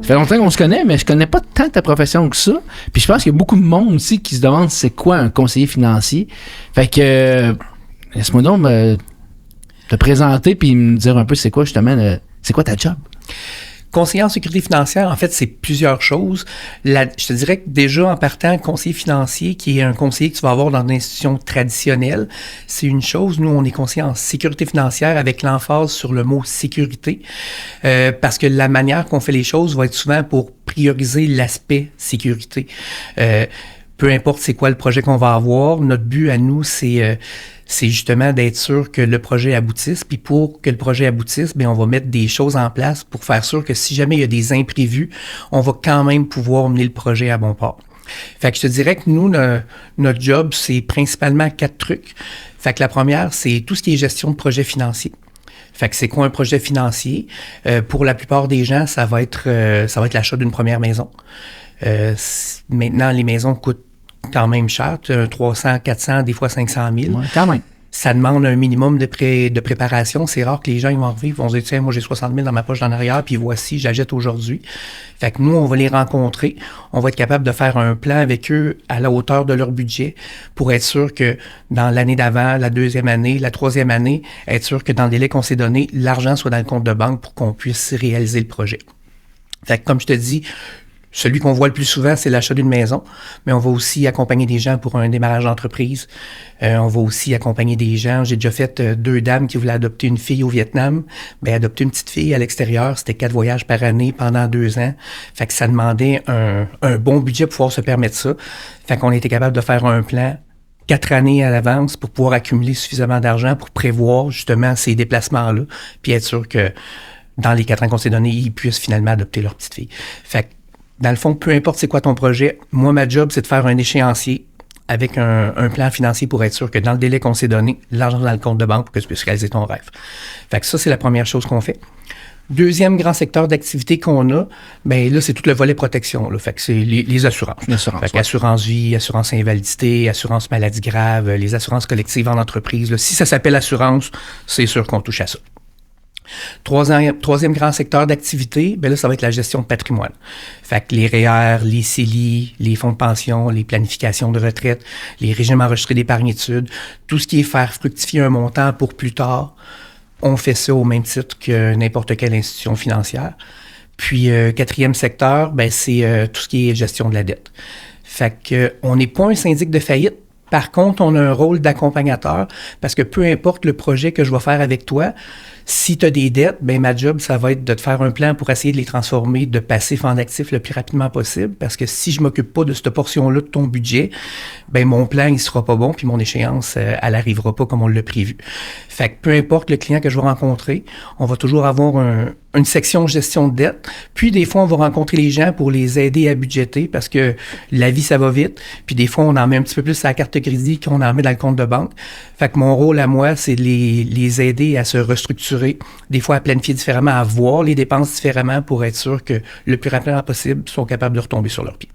fait longtemps qu'on se connaît, mais je connais pas tant ta profession que ça. Puis je pense qu'il y a beaucoup de monde aussi qui se demande c'est quoi un conseiller financier. Fait que, laisse-moi donc te présenter puis me dire un peu c'est quoi justement, c'est quoi ta job? Conseiller en sécurité financière, en fait, c'est plusieurs choses. Je te dirais que déjà, en partant, conseiller financier, qui est un conseiller que tu vas avoir dans une institution traditionnelle, c'est une chose. Nous, on est conseiller en sécurité financière avec l'emphase sur le mot sécurité, parce que la manière qu'on fait les choses va être souvent pour prioriser l'aspect sécurité. Peu importe c'est quoi le projet qu'on va avoir, notre but à nous, c'est justement d'être sûr que le projet aboutisse. Puis pour que le projet aboutisse, bien, on va mettre des choses en place pour faire sûr que si jamais il y a des imprévus, on va quand même pouvoir mener le projet à bon port. Fait que je te dirais que nous, notre job, c'est principalement 4 trucs. Fait que la première, c'est tout ce qui est gestion de projet financier. Fait que c'est quoi un projet financier? Pour la plupart des gens, ça va être l'achat d'une première maison. Maintenant, les maisons coûtent quand même cher, 300, 400, des fois 500 000. Ouais, quand même. Ça demande un minimum de préparation. C'est rare que les gens ils vont arriver, ils vont se dire, tiens, moi j'ai 60 000 dans ma poche d'en arrière, puis voici, j'achète aujourd'hui. Fait que nous, on va les rencontrer. On va être capable de faire un plan avec eux à la hauteur de leur budget pour être sûr que dans l'année d'avant, la deuxième année, la troisième année, être sûr que dans le délai qu'on s'est donné, l'argent soit dans le compte de banque pour qu'on puisse réaliser le projet. Fait que comme je te dis, celui qu'on voit le plus souvent, c'est l'achat d'une maison, mais on va aussi accompagner des gens pour un démarrage d'entreprise. On va aussi accompagner des gens. J'ai déjà fait 2 dames qui voulaient adopter une fille au Vietnam. Ben, adopter une petite fille à l'extérieur, c'était 4 voyages par année pendant 2 ans. Fait que ça demandait un bon budget pour pouvoir se permettre ça. Fait qu'on était capable de faire un plan 4 années à l'avance pour pouvoir accumuler suffisamment d'argent pour prévoir justement ces déplacements-là, puis être sûr que dans les 4 ans qu'on s'est donnés, ils puissent finalement adopter leur petite fille. Fait que dans le fond, peu importe c'est quoi ton projet, moi, ma job, c'est de faire un échéancier avec un plan financier pour être sûr que dans le délai qu'on s'est donné, l'argent est dans le compte de banque pour que tu puisses réaliser ton rêve. Fait que ça, c'est la première chose qu'on fait. Deuxième grand secteur d'activité qu'on a, ben là, c'est tout le volet protection. Là. Fait que c'est les assurances. Fait qu'assurance vie, assurance invalidité, assurance maladie grave, les assurances collectives en entreprise. Là. Si ça s'appelle assurance, c'est sûr qu'on touche à ça. Troisième grand secteur d'activité, ben là, ça va être la gestion de patrimoine. Fait que les REER, les CELI, les fonds de pension, les planifications de retraite, les régimes enregistrés d'épargne-études, tout ce qui est faire fructifier un montant pour plus tard, on fait ça au même titre que n'importe quelle institution financière. Puis, quatrième secteur, ben c'est tout ce qui est gestion de la dette. Fait que on n'est pas un syndic de faillite. Par contre, on a un rôle d'accompagnateur parce que peu importe le projet que je vais faire avec toi, si tu as des dettes, ben ma job, ça va être de te faire un plan pour essayer de les transformer de passif en actif le plus rapidement possible parce que si je m'occupe pas de cette portion-là de ton budget, ben mon plan, il sera pas bon puis mon échéance, elle arrivera pas comme on l'a prévu. Fait que peu importe le client que je vais rencontrer, on va toujours avoir une section gestion de dette. Puis des fois, on va rencontrer les gens pour les aider à budgéter parce que la vie, ça va vite. Puis des fois, on en met un petit peu plus à la carte de crédit qu'on en met dans le compte de banque. Fait que mon rôle à moi, c'est de les aider à se restructurer, des fois à planifier différemment, à voir les dépenses différemment pour être sûr que le plus rapidement possible, ils sont capables de retomber sur leurs pieds.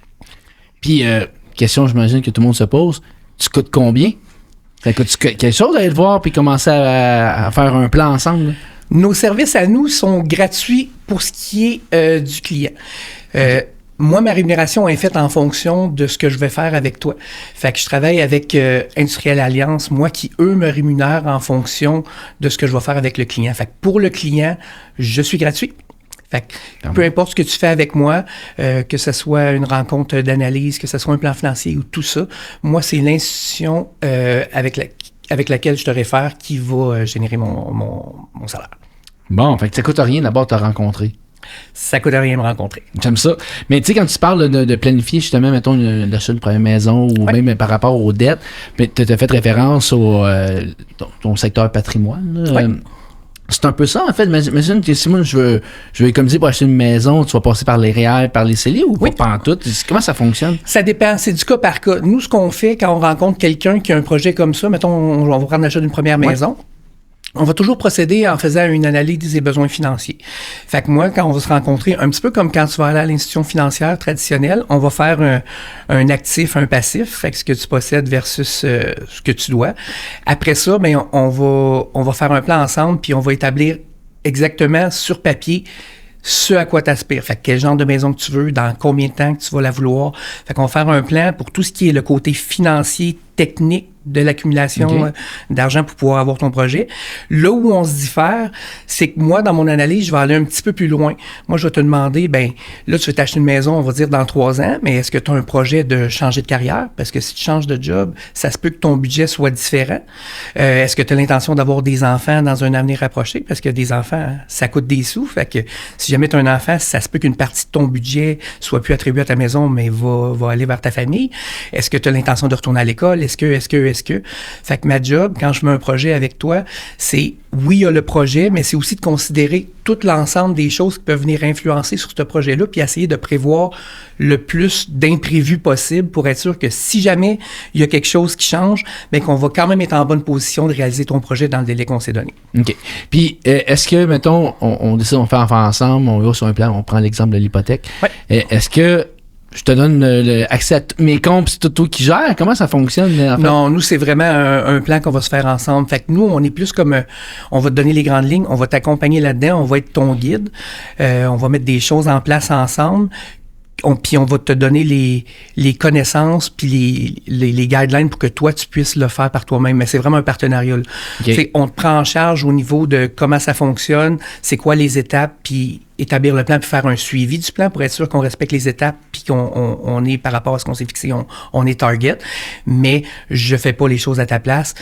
Puis, question, j'imagine que tout le monde se pose, tu coûtes combien? Ça coûte quelque chose d'aller te voir puis commencer à faire un plan ensemble? Là? Nos services à nous sont gratuits pour ce qui est du client. Moi, ma rémunération est faite en fonction de ce que je vais faire avec toi. Fait que je travaille avec Industrielle Alliance, moi qui, eux, me rémunèrent en fonction de ce que je vais faire avec le client. Fait que pour le client, je suis gratuit. Fait que peu importe ce que tu fais avec moi, que ce soit une rencontre d'analyse, que ce soit un plan financier ou tout ça, moi, c'est l'institution avec laquelle je te réfère qui va générer mon salaire. Bon, fait que ça coûte rien d'abord de te rencontrer. Ça coûte rien de me rencontrer. J'aime ça. Mais tu sais, quand tu parles de planifier justement, mettons, l'achat d'une première maison ou même par rapport aux dettes, tu as fait référence au ton secteur patrimoine. Là, c'est un peu ça, en fait. Imagine que si moi, je veux économiser pour acheter une maison, tu vas passer par les REER, par les CELI ou pas en tout? Comment ça fonctionne? Ça dépend. C'est du cas par cas. Nous, ce qu'on fait quand on rencontre quelqu'un qui a un projet comme ça, mettons, on va prendre l'achat d'une première maison, on va toujours procéder en faisant une analyse des besoins financiers. Fait que moi, quand on va se rencontrer, un petit peu comme quand tu vas aller à l'institution financière traditionnelle, on va faire un actif, un passif, fait que ce que tu possèdes versus ce que tu dois. Après ça, ben on va faire un plan ensemble, puis on va établir exactement sur papier ce à quoi tu aspires. Fait que quel genre de maison que tu veux, dans combien de temps que tu vas la vouloir. Fait qu'on va faire un plan pour tout ce qui est le côté financier, technique de l'accumulation d'argent pour pouvoir avoir ton projet. Là où on se diffère, c'est que moi, dans mon analyse, je vais aller un petit peu plus loin. Moi, je vais te demander, ben là, tu veux t'acheter une maison, on va dire dans 3 ans, mais est-ce que tu as un projet de changer de carrière? Parce que si tu changes de job, ça se peut que ton budget soit différent. Est-ce que tu as l'intention d'avoir des enfants dans un avenir rapproché? Parce que des enfants, ça coûte des sous. Fait que si jamais tu as un enfant, ça se peut qu'une partie de ton budget soit plus attribuée à ta maison, mais va aller vers ta famille. Est-ce que tu as l'intention de retourner à l'école? Est-ce que? Fait que ma job, quand je mets un projet avec toi, c'est, oui, il y a le projet, mais c'est aussi de considérer tout l'ensemble des choses qui peuvent venir influencer sur ce projet-là, puis essayer de prévoir le plus d'imprévus possible pour être sûr que si jamais il y a quelque chose qui change, bien qu'on va quand même être en bonne position de réaliser ton projet dans le délai qu'on s'est donné. OK. Puis, est-ce que, mettons, on décide, on fait affaire ensemble, on va sur un plan, on prend l'exemple de l'hypothèque. Ouais. Est-ce que je te donne accès à mes comptes, c'est toi qui gères? Comment ça fonctionne? En fait? Non, nous, c'est vraiment un plan qu'on va se faire ensemble. Fait que nous, on est plus comme, on va te donner les grandes lignes, on va t'accompagner là-dedans, on va être ton guide, on va mettre des choses en place ensemble. Puis on va te donner les connaissances puis les guidelines pour que toi, tu puisses le faire par toi-même. Mais c'est vraiment un partenariat. Okay. On te prend en charge au niveau de comment ça fonctionne, c'est quoi les étapes, puis établir le plan, puis faire un suivi du plan pour être sûr qu'on respecte les étapes, puis qu'on est par rapport à ce qu'on s'est fixé, on est target. Mais je fais pas les choses à ta place.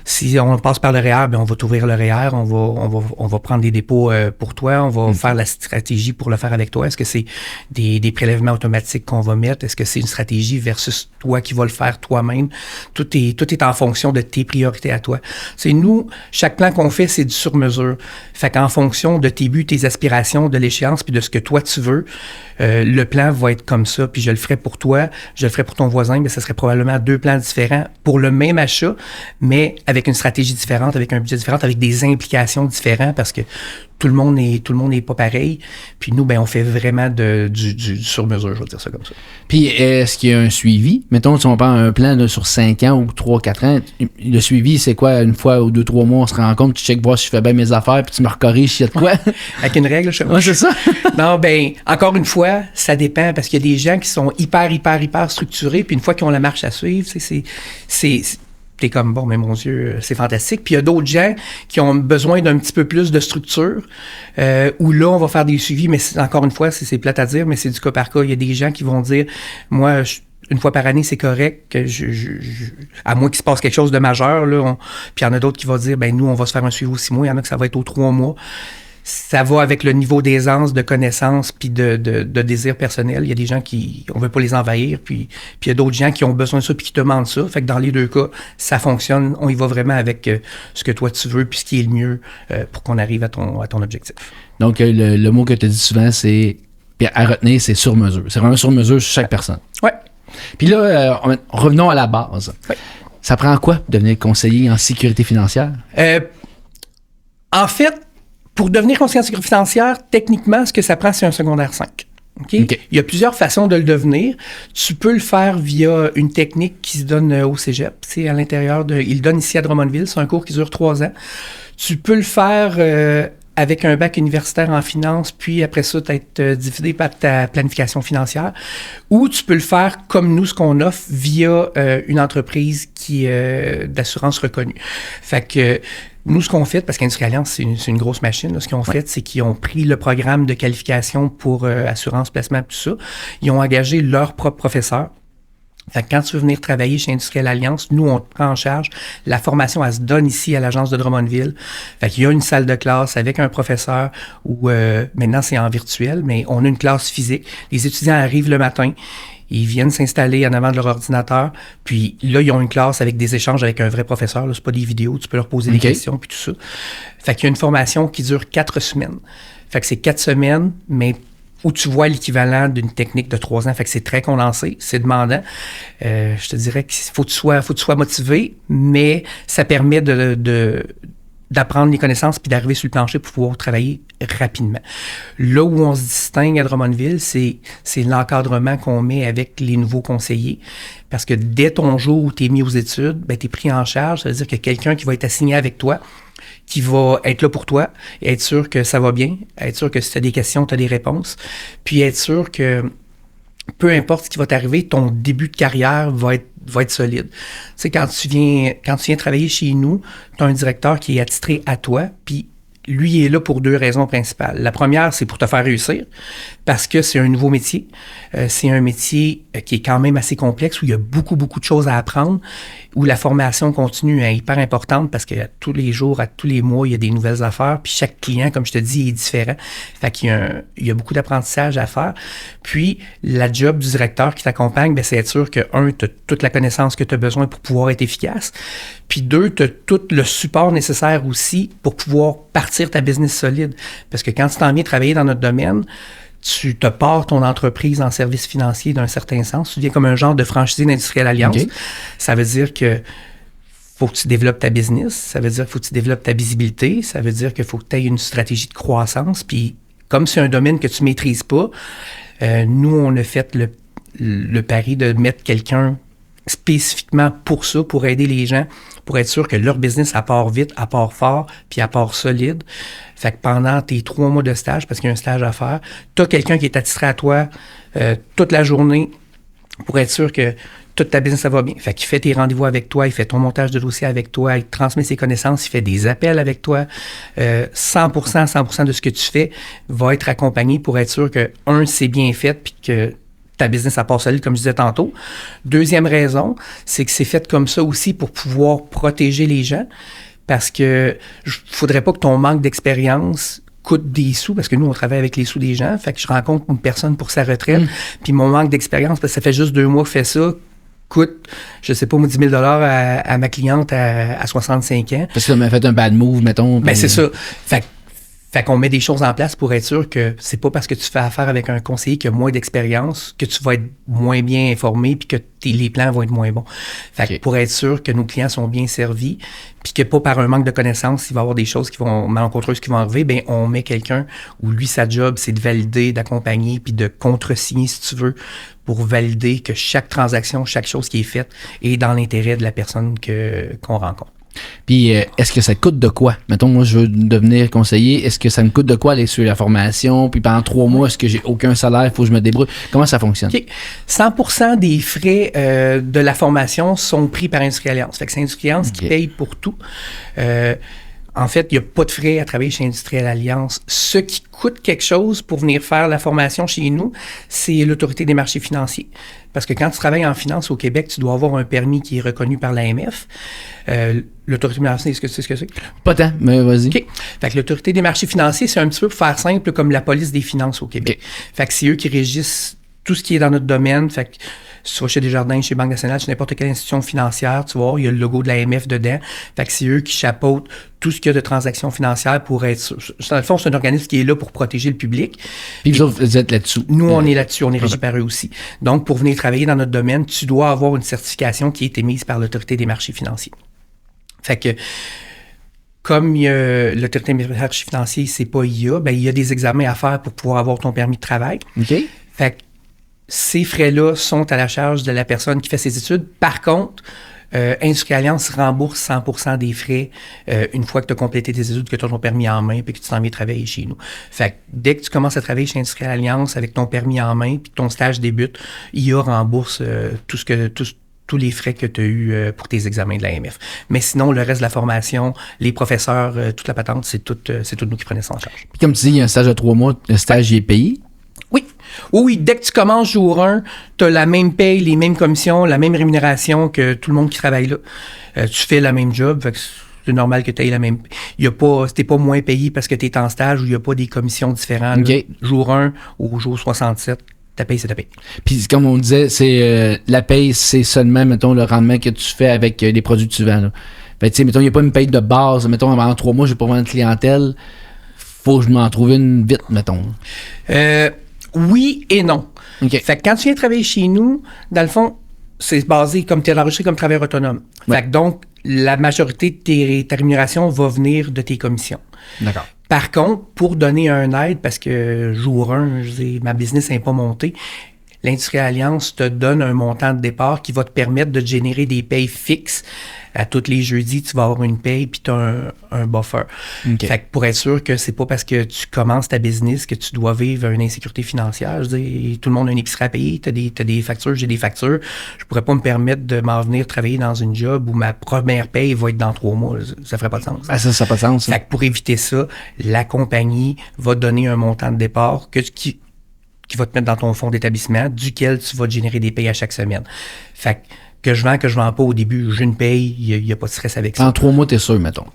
Si on passe par le REER, bien, on va t'ouvrir le REER, on va prendre des dépôts pour toi, on va faire la stratégie pour le faire avec toi. Est-ce que c'est des prélèvements automatiques qu'on va mettre? Est-ce que c'est une stratégie versus toi qui vas le faire toi-même? Tout est en fonction de tes priorités à toi. C'est nous, chaque plan qu'on fait, c'est du sur-mesure. Fait qu'en fonction de tes buts, tes aspirations, de l'échéance, puis de ce que toi tu veux, le plan va être comme ça, puis je le ferai pour toi, je le ferai pour ton voisin, mais ça serait probablement 2 plans différents pour le même achat, mais avec une stratégie différente, avec un budget différent, avec des implications différentes, parce que tout le monde n'est pas pareil. Puis nous, ben on fait vraiment du sur-mesure, je vais dire ça comme ça. Puis est-ce qu'il y a un suivi? Mettons, si on prend un plan là, sur 5 ans ou 3-4 ans, le suivi, c'est quoi? Une fois ou 2-3 mois, on se rend compte, tu checkes voir si je fais bien mes affaires, puis tu me recorriges s'il y a de quoi? Avec une règle, je sais pas. Ouais, c'est ça. Non, ben encore une fois, ça dépend, parce qu'il y a des gens qui sont hyper structurés, puis une fois qu'ils ont la marche à suivre, t'es comme, bon, mais mon Dieu, c'est fantastique. Puis il y a d'autres gens qui ont besoin d'un petit peu plus de structure, où là, on va faire des suivis, mais encore une fois, c'est plate à dire, mais c'est du cas par cas. Il y a des gens qui vont dire, moi, une fois par année, c'est correct, que à moins qu'il se passe quelque chose de majeur, là. Puis il y en a d'autres qui vont dire, ben nous, on va se faire un suivi aux 6 mois. Il y en a que ça va être aux 3 mois. Ça va avec le niveau d'aisance, de connaissance, puis de désir personnel. Il y a des gens on veut pas les envahir, puis il y a d'autres gens qui ont besoin de ça puis qui demandent ça. Fait que dans les 2 cas, ça fonctionne. On y va vraiment avec ce que toi tu veux puis ce qui est le mieux pour qu'on arrive à ton objectif. Donc, le mot que tu as dit souvent, c'est à retenir, c'est sur-mesure. C'est vraiment sur-mesure sur chaque personne. Oui. Puis là, revenons à la base. Ouais. Ça prend quoi pour devenir conseiller en sécurité financière? En fait, pour devenir conseiller en sécurité financière, techniquement, ce que ça prend, c'est un secondaire 5. Okay? Il y a plusieurs façons de le devenir. Tu peux le faire via une technique qui se donne au cégep. C'est à l'intérieur il le donne ici à Drummondville. C'est un cours qui dure 3 ans. Tu peux le faire avec un bac universitaire en finance, puis après ça, être diffusé par ta planification financière. Ou tu peux le faire comme nous, ce qu'on offre, via une entreprise qui d'assurance reconnue. Fait que nous, ce qu'on fait, parce qu'Industrie Alliance, c'est une grosse machine, là, ce qu'ils ont fait, c'est qu'ils ont pris le programme de qualification pour assurance, placement, tout ça. Ils ont engagé leur propre professeur. Fait que quand tu veux venir travailler chez Industrielle Alliance, nous, on te prend en charge. La formation, elle se donne ici à l'agence de Drummondville. Fait qu'il y a une salle de classe avec un professeur où, maintenant, c'est en virtuel, mais on a une classe physique. Les étudiants arrivent le matin. Ils viennent s'installer en avant de leur ordinateur. Puis là, ils ont une classe avec des échanges avec un vrai professeur. Là, c'est pas des vidéos. Tu peux leur poser des questions puis tout ça. Fait qu'il y a une formation qui dure 4 semaines. Fait que c'est 4 semaines, mais où tu vois l'équivalent d'une technique de 3 ans. Fait que c'est très condensé, c'est demandant. Je te dirais qu'il faut que tu sois motivé, mais ça permet d'apprendre les connaissances puis d'arriver sur le plancher pour pouvoir travailler rapidement. Là où on se distingue à Drummondville, c'est l'encadrement qu'on met avec les nouveaux conseillers. Parce que dès ton jour où tu es mis aux études, ben, tu es pris en charge. Ça veut dire qu'il y a quelqu'un qui va être assigné avec toi, qui va être là pour toi, et être sûr que ça va bien, être sûr que si tu as des questions, tu as des réponses, puis être sûr que peu importe ce qui va t'arriver, ton début de carrière va être solide. Tu sais, quand tu viens travailler chez nous, tu as un directeur qui est attitré à toi, puis lui il est là pour 2 raisons principales. La première, c'est pour te faire réussir, parce que c'est un nouveau métier. C'est un métier qui est quand même assez complexe, où il y a beaucoup, beaucoup de choses à apprendre, où la formation continue est hyper importante, parce que tous les jours, à tous les mois, il y a des nouvelles affaires, puis chaque client, comme je te dis, est différent. Fait qu'il y a beaucoup d'apprentissage à faire. Puis, la job du directeur qui t'accompagne, c'est être sûr que, 1, tu as toute la connaissance que tu as besoin pour pouvoir être efficace, puis 2, tu as tout le support nécessaire aussi pour pouvoir partir ta business solide. Parce que quand tu t'en viens travailler dans notre domaine, tu te pars ton entreprise en service financier d'un certain sens. Tu deviens comme un genre de franchisé d'Industrielle Alliance. Okay. Ça veut dire que faut que tu développes ta business. Ça veut dire qu'il faut que tu développes ta visibilité. Ça veut dire qu'il faut que tu aies une stratégie de croissance. Puis, comme c'est un domaine que tu ne maîtrises pas, nous, on a fait le pari de mettre quelqu'un spécifiquement pour ça, pour aider les gens, pour être sûr que leur business, à part vite, à part fort, puis à part solide. Fait que pendant tes 3 mois de stage, parce qu'il y a un stage à faire, tu as quelqu'un qui est attitré à toi toute la journée pour être sûr que toute ta business, ça va bien. Fait qu'il fait tes rendez-vous avec toi, il fait ton montage de dossier avec toi, il transmet ses connaissances, il fait des appels avec toi. 100% de ce que tu fais va être accompagné pour être sûr que, 1, c'est bien fait, puis que ta business, à part solide, comme je disais tantôt. Deuxième raison, c'est que c'est fait comme ça aussi pour pouvoir protéger les gens, parce que faudrait pas que ton manque d'expérience coûte des sous, parce que nous, on travaille avec les sous des gens. Fait que je rencontre une personne pour sa retraite, puis mon manque d'expérience, parce que ça fait juste 2 mois que je fais ça, coûte, je sais pas, 10 000 $ à ma cliente à 65 ans. Parce que ça m'a fait un bad move, mettons. Ben, c'est ça. Fait qu'on met des choses en place pour être sûr que c'est pas parce que tu fais affaire avec un conseiller qui a moins d'expérience que tu vas être moins bien informé puis que les plans vont être moins bons. Fait que pour être sûr que nos clients sont bien servis puis que pas par un manque de connaissances, il va y avoir des choses qui vont malencontreuses qui vont arriver, ben on met quelqu'un où lui, sa job, c'est de valider, d'accompagner puis de contresigner, si tu veux, pour valider que chaque transaction, chaque chose qui est faite est dans l'intérêt de la personne qu'on rencontre. Puis, est-ce que ça coûte de quoi? Mettons, moi, je veux devenir conseiller. Est-ce que ça me coûte de quoi aller sur la formation? Puis pendant 3 mois, est-ce que j'ai aucun salaire? Il faut que je me débrouille. Comment ça fonctionne? Okay. 100% des frais de la formation sont pris par Industrielle Alliance. Fait que c'est Industrielle Alliance qui paye pour tout. En fait, il n'y a pas de frais à travailler chez Industrielle Alliance. Ce qui coûte quelque chose pour venir faire la formation chez nous, c'est l'Autorité des marchés financiers. Parce que quand tu travailles en finance au Québec, tu dois avoir un permis qui est reconnu par l'AMF. L'Autorité des marchés, est-ce que tu sais ce que c'est? Pas tant, mais vas-y. OK. Fait que l'Autorité des marchés financiers, c'est un petit peu, pour faire simple, comme la police des finances au Québec. Fait que c'est eux qui régissent tout ce qui est dans notre domaine. Fait que si tu vas chez Desjardins, chez Banque nationale, chez n'importe quelle institution financière, tu vois, il y a le logo de l'AMF dedans. Fait que c'est eux qui chapeautent tout ce qu'il y a de transactions financières pour être... Dans le fond, c'est un organisme qui est là pour protéger le public. Puis vous êtes là-dessus. Nous, on est là-dessus. On est régi par eux aussi. Donc, pour venir travailler dans notre domaine, tu dois avoir une certification qui est émise par l'Autorité des marchés financiers. Fait que comme l'Autorité des marchés financiers, c'est pas IA, ben il y a des examens à faire pour pouvoir avoir ton permis de travail. OK. Fait que ces frais-là sont à la charge de la personne qui fait ses études. Par contre, Industrielle Alliance rembourse 100% des frais une fois que tu as complété tes études, que tu as ton permis en main puis que tu t'en viens travailler chez nous. Fait que dès que tu commences à travailler chez Industrielle Alliance avec ton permis en main puis que ton stage débute, IA rembourse tous les frais que tu as eu pour tes examens de l'AMF. Mais sinon, le reste de la formation, les professeurs, toute la patente, c'est tout nous qui prenons ça en charge. Puis comme tu dis, il y a un stage de 3 mois, le stage il est payé? Oui. Oui, dès que tu commences jour 1, tu as la même paye, les mêmes commissions, la même rémunération que tout le monde qui travaille là. Tu fais la même job, fait que c'est normal que tu aies la même... T'es pas moins payé parce que tu es en stage où il n'y a pas des commissions différentes. Okay. Jour 1 ou jour 67, ta paye, c'est ta paye. Puis comme on disait, c'est la paye, c'est seulement, mettons, le rendement que tu fais avec les produits que tu vends. Là. Fait tu sais, mettons, il n'y a pas une paye de base. Mettons, pendant 3 mois, je vais pas vendre de clientèle. Faut que je m'en trouve une vite, mettons. Oui et non. Okay. Fait que quand tu viens travailler chez nous, dans le fond, c'est basé comme tu es enregistré comme travailleur autonome. Ouais. Fait que donc, la majorité de ta rémunération va venir de tes commissions. D'accord. Par contre, pour donner un aide, parce que jour 1, je dis, ma business n'est pas montée, l'Industrie Alliance te donne un montant de départ qui va te permettre de générer des payes fixes. À tous les jeudis, tu vas avoir une paye puis tu as un buffer. Okay. Fait que pour être sûr que c'est pas parce que tu commences ta business que tu dois vivre une insécurité financière. Je dis, tout le monde a une épicerie à payer, t'as des factures, j'ai des factures. Je pourrais pas me permettre de m'en venir travailler dans une job où ma première paye va être dans 3 mois. Ça ferait pas de sens. Ah, ça n'a pas de sens. Fait que pour éviter ça, la compagnie va donner un montant de départ qui va te mettre dans ton fonds d'établissement, duquel tu vas générer des payes à chaque semaine. Fait que je vends pas au début, j'ai une paye, il n'y a pas de stress avec ça. En 3 mois, t'es sûr, mettons.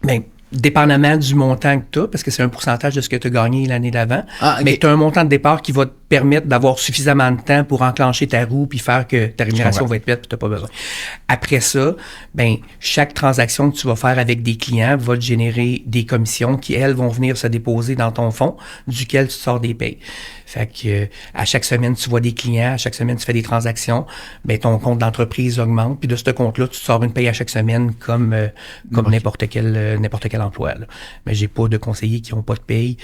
Bien, dépendamment du montant que tu as, parce que c'est un pourcentage de ce que tu as gagné l'année d'avant, okay. Mais tu as un montant de départ qui va te permettre d'avoir suffisamment de temps pour enclencher ta roue puis faire que ta rémunération va être faite puis tu n'as pas besoin. Après ça, ben, chaque transaction que tu vas faire avec des clients va te générer des commissions qui, elles, vont venir se déposer dans ton fonds, duquel tu sors des payes. Fait que à chaque semaine, tu vois des clients, à chaque semaine, tu fais des transactions, ben ton compte d'entreprise augmente, puis de ce compte-là, tu te sors une paye à chaque semaine comme n'importe quel emploi. Là. Mais j'ai pas de conseillers qui n'ont pas de paye.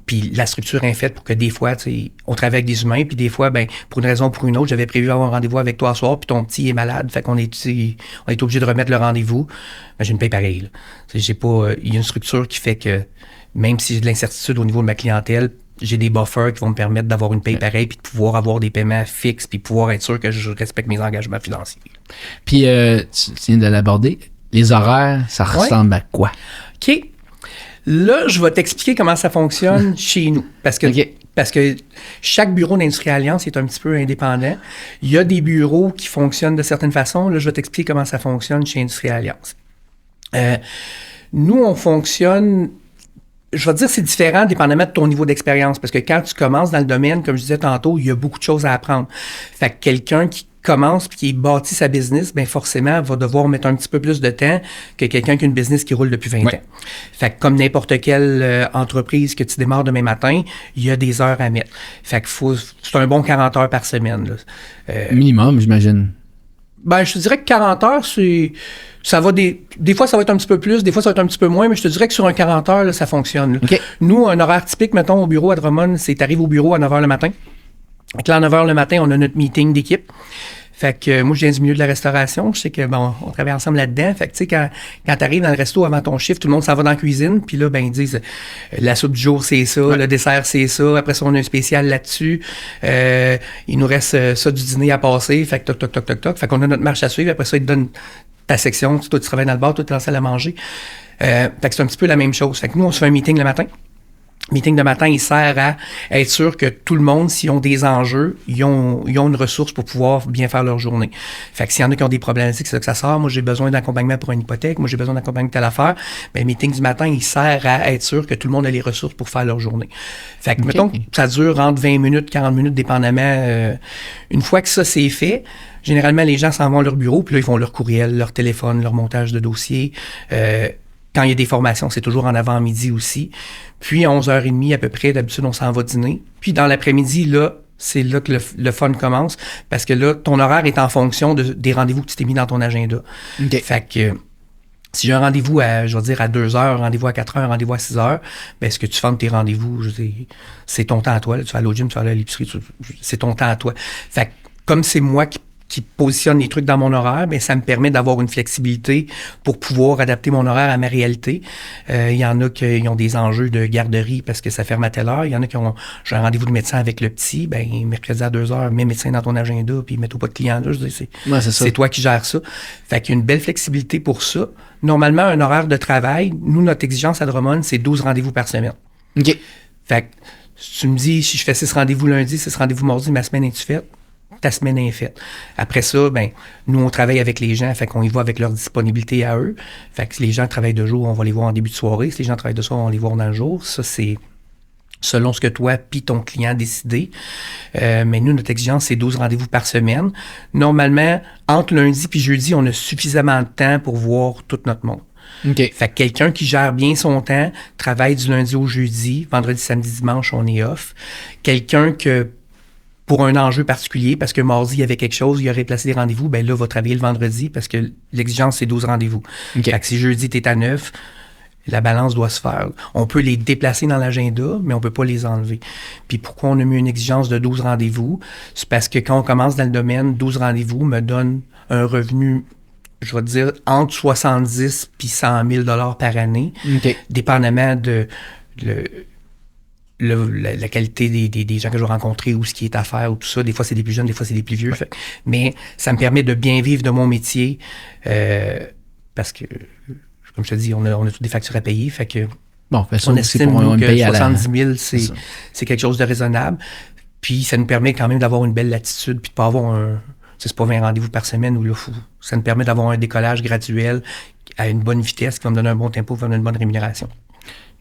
Puis la structure est faite pour que des fois, on travaille avec des humains, puis des fois, ben pour une raison ou pour une autre, j'avais prévu avoir un rendez-vous avec toi ce soir, puis ton petit est malade, fait qu'on est obligé de remettre le rendez-vous. Ben, j'ai une paye pareille. Là. J'ai pas. Il y a une structure qui fait que même si j'ai de l'incertitude au niveau de ma clientèle, j'ai des buffers qui vont me permettre d'avoir une paye pareille puis de pouvoir avoir des paiements fixes puis pouvoir être sûr que je respecte mes engagements financiers. Puis, tu viens de l'aborder, les horaires, ça ressemble à quoi? OK. Là, je vais t'expliquer comment ça fonctionne chez nous. Parce que chaque bureau d'Industrie Alliance est un petit peu indépendant. Il y a des bureaux qui fonctionnent de certaines façons. Là, je vais t'expliquer comment ça fonctionne chez Industrie Alliance. Nous, on fonctionne... Je vais te dire c'est différent dépendamment de ton niveau d'expérience, parce que quand tu commences dans le domaine, comme je disais tantôt, il y a beaucoup de choses à apprendre. Fait que quelqu'un qui commence puis qui bâtit sa business, bien forcément, va devoir mettre un petit peu plus de temps que quelqu'un qui a une business qui roule depuis 20 ans. Fait que comme n'importe quelle entreprise que tu démarres demain matin, il y a des heures à mettre. Fait que c'est un bon 40 heures par semaine. Là. Minimum, j'imagine. Ben, je te dirais que 40 heures, ça va des fois, ça va être un petit peu plus, des fois, ça va être un petit peu moins, mais je te dirais que sur un 40 heures, là, ça fonctionne. Là. Okay. Nous, un horaire typique, mettons, au bureau à Drummond, c'est t'arrives au bureau à 9 h le matin. Donc là, à 9 h le matin, on a notre meeting d'équipe. Fait que moi, je viens du milieu de la restauration. Je sais que, bon, on travaille ensemble là-dedans. Fait que, tu sais, quand t'arrives dans le resto avant ton chiffre, tout le monde s'en va dans la cuisine. Puis là, ben, ils disent, la soupe du jour, c'est ça. Le dessert, c'est ça. Après ça, on a un spécial là-dessus. Il nous reste ça du dîner à passer. Fait que toc. Fait qu'on a notre marche à suivre. Après ça, ils te donnent ta section. Toi, tu travailles dans le bar. Toi, tu es dans la salle à manger. Fait que c'est un petit peu la même chose. Fait que nous, on se fait un meeting le matin. Meeting de matin, il sert à être sûr que tout le monde, s'ils ont des enjeux, ils ont une ressource pour pouvoir bien faire leur journée. Fait que s'il y en a qui ont des problématiques, c'est là que ça sort. Moi, j'ai besoin d'accompagnement pour une hypothèque. Moi, j'ai besoin d'accompagnement pour telle affaire. Ben, le meeting du matin, il sert à être sûr que tout le monde a les ressources pour faire leur journée. Fait que, mettons que ça dure entre 20 minutes, 40 minutes, dépendamment. Une fois que ça, c'est fait, généralement, les gens s'en vont à leur bureau, puis là, ils font leur courriel, leur téléphone, leur montage de dossier. Quand il y a des formations, c'est toujours en avant-midi aussi. Puis, à 11h30 à peu près, d'habitude, on s'en va dîner. Puis, dans l'après-midi, là, c'est là que le fun commence. Parce que là, ton horaire est en fonction des rendez-vous que tu t'es mis dans ton agenda. Okay. Fait que si j'ai un rendez-vous à 2h, un rendez-vous à 4h, un rendez-vous à 6h, ben, ce que tu fais de tes rendez-vous, c'est ton temps à toi. Là. Tu vas aller au gym, tu vas aller à l'épicerie, c'est ton temps à toi. Fait que, comme c'est moi qui positionne les trucs dans mon horaire, bien, ça me permet d'avoir une flexibilité pour pouvoir adapter mon horaire à ma réalité. Il y en a qui ont des enjeux de garderie parce que ça ferme à telle heure. Il y en a qui ont j'ai un rendez-vous de médecin avec le petit, ben mercredi à 2h, mets médecin dans ton agenda, puis mets-toi pas de client là. Je dis, c'est toi qui gères ça. Fait qu'il y a une belle flexibilité pour ça. Normalement, un horaire de travail, nous, notre exigence à Drummond, c'est 12 rendez-vous par semaine. OK. Fait que si tu me dis, si je fais 6 rendez-vous lundi, 6 rendez-vous mardi, ma semaine est-tu faite? Ta semaine est faite. Après ça, ben, nous, on travaille avec les gens, fait qu'on y va avec leur disponibilité à eux. Fait que si les gens travaillent de jour, on va les voir en début de soirée. Si les gens travaillent de soir, on va les voir dans le jour. Ça, c'est selon ce que toi puis ton client a décidé. Mais nous, notre exigence, c'est 12 rendez-vous par semaine. Normalement, entre lundi puis jeudi, on a suffisamment de temps pour voir tout notre monde. Okay. Fait que quelqu'un qui gère bien son temps, travaille du lundi au jeudi, vendredi, samedi, dimanche, on est off. Quelqu'un que pour un enjeu particulier, parce que mardi, il y avait quelque chose, il aurait placé des rendez-vous, ben là, va travailler le vendredi parce que l'exigence, c'est 12 rendez-vous. Okay. Fait que si jeudi, t'es à 9, La balance doit se faire. On peut les déplacer dans l'agenda, mais on peut pas les enlever. Puis pourquoi on a mis une exigence de 12 rendez-vous? C'est parce que quand on commence dans le domaine, 12 rendez-vous me donne un revenu, je vais dire, entre 70 puis 100 000 $ par année, dépendamment de la qualité des gens que je vais rencontrer ou ce qui est à faire ou tout ça. Des fois, c'est des plus jeunes, des fois, c'est des plus vieux. Ouais. Mais ça me permet de bien vivre de mon métier parce que, comme je te dis, on a toutes des factures à payer. Fait que bon, on estime nous, que 70 000, c'est quelque chose de raisonnable. Puis ça nous permet quand même d'avoir une belle latitude puis de pas avoir c'est pas 20 rendez-vous par semaine ou là, ça nous permet d'avoir un décollage graduel à une bonne vitesse qui va me donner un bon tempo, qui va me donner une bonne rémunération.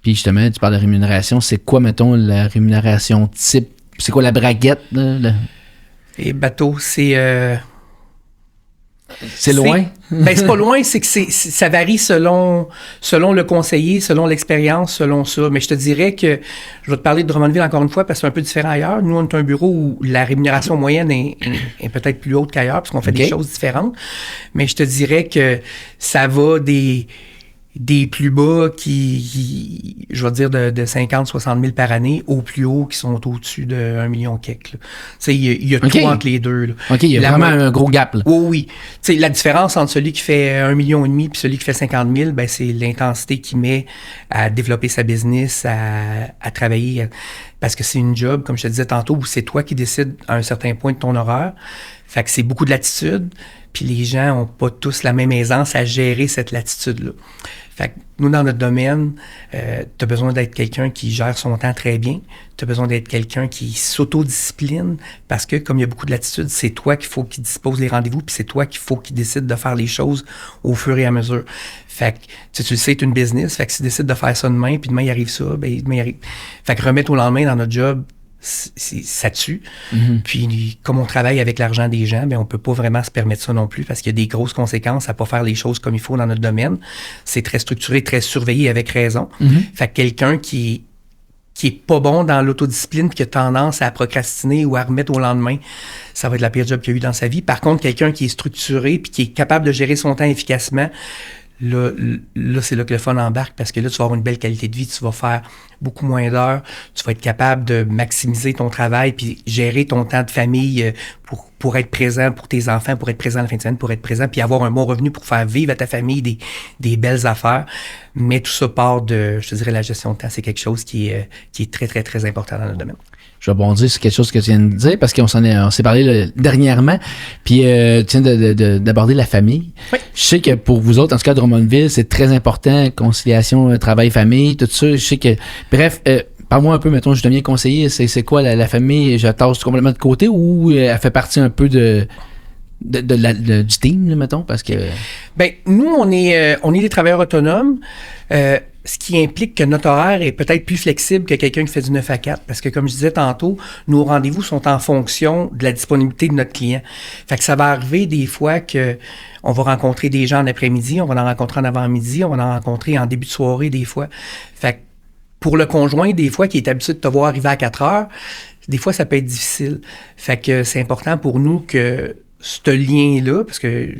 Puis justement, tu parles de rémunération. C'est quoi, mettons, la rémunération type? C'est quoi la braguette? Et bateau, c'est loin? C'est pas loin, c'est que ça varie selon le conseiller, selon l'expérience, selon ça. Mais je te dirais que, je vais te parler de Drummondville encore une fois parce que c'est un peu différent ailleurs. Nous, on est un bureau où la rémunération moyenne est peut-être plus haute qu'ailleurs parce qu'on fait des choses différentes. Mais je te dirais que ça va des plus bas qui je vais dire de 50, 60 000 par année, aux plus hauts qui sont au-dessus de 1 million quelque. Tu sais, il y a tout entre les deux. Là. OK, il y a vraiment un gros gap. Là. Oui. Tu sais, la différence entre celui qui fait 1,5 million et celui qui fait 50 000, ben, c'est l'intensité qu'il met à développer sa business, à travailler. Parce que c'est une job, comme je te disais tantôt, où c'est toi qui décides à un certain point de ton horaire. Fait que c'est beaucoup de latitude. Puis les gens n'ont pas tous la même aisance à gérer cette latitude-là. Fait que nous, dans notre domaine, tu as besoin d'être quelqu'un qui gère son temps très bien. Tu as besoin d'être quelqu'un qui s'autodiscipline parce que, comme il y a beaucoup de latitude, c'est toi qu'il faut qu'il dispose les rendez-vous puis c'est toi qu'il faut qu'il décide de faire les choses au fur et à mesure. Fait que, tu le sais, c'est une business. Fait que si tu décides de faire ça demain puis demain, il arrive ça, ben demain, il arrive. Fait que remettre au lendemain dans notre job, ça tue. Mm-hmm. Puis, comme on travaille avec l'argent des gens, ben on peut pas vraiment se permettre ça non plus parce qu'il y a des grosses conséquences à pas faire les choses comme il faut dans notre domaine. C'est très structuré, très surveillé avec raison. Mm-hmm. Fait que quelqu'un qui est pas bon dans l'autodiscipline puis qui a tendance à procrastiner ou à remettre au lendemain, ça va être la pire job qu'il a eu dans sa vie. Par contre, quelqu'un qui est structuré puis qui est capable de gérer son temps efficacement, Là, c'est là que le fun embarque parce que là, tu vas avoir une belle qualité de vie, tu vas faire beaucoup moins d'heures, tu vas être capable de maximiser ton travail puis gérer ton temps de famille pour être présent pour tes enfants, pour être présent la fin de semaine, pour être présent puis avoir un bon revenu pour faire vivre à ta famille des belles affaires. Mais tout ça part de, je te dirais, la gestion de temps. C'est quelque chose qui est très, très, très important dans notre domaine. Je vais rebondir sur quelque chose que tu viens de dire parce qu'on s'est parlé dernièrement, puis tu viens d'aborder la famille. Oui. Je sais que pour vous autres, en tout cas, Drummondville, c'est très important, conciliation, travail-famille, tout ça. Je sais que, bref, parle-moi un peu, mettons, je deviens conseiller, c'est quoi la famille? Je la tasse complètement de côté ou elle fait partie un peu du team, là, mettons, parce que... Ben, nous, on est des travailleurs autonomes, ce qui implique que notre horaire est peut-être plus flexible que quelqu'un qui fait du 9 à 4. Parce que, comme je disais tantôt, nos rendez-vous sont en fonction de la disponibilité de notre client. Fait que ça va arriver des fois que on va rencontrer des gens en après-midi, on va en rencontrer en avant-midi, on va en rencontrer en début de soirée des fois. Fait que pour le conjoint, des fois, qui est habitué de te voir arriver à 4 heures, des fois, ça peut être difficile. Fait que c'est important pour nous que ce lien-là, parce que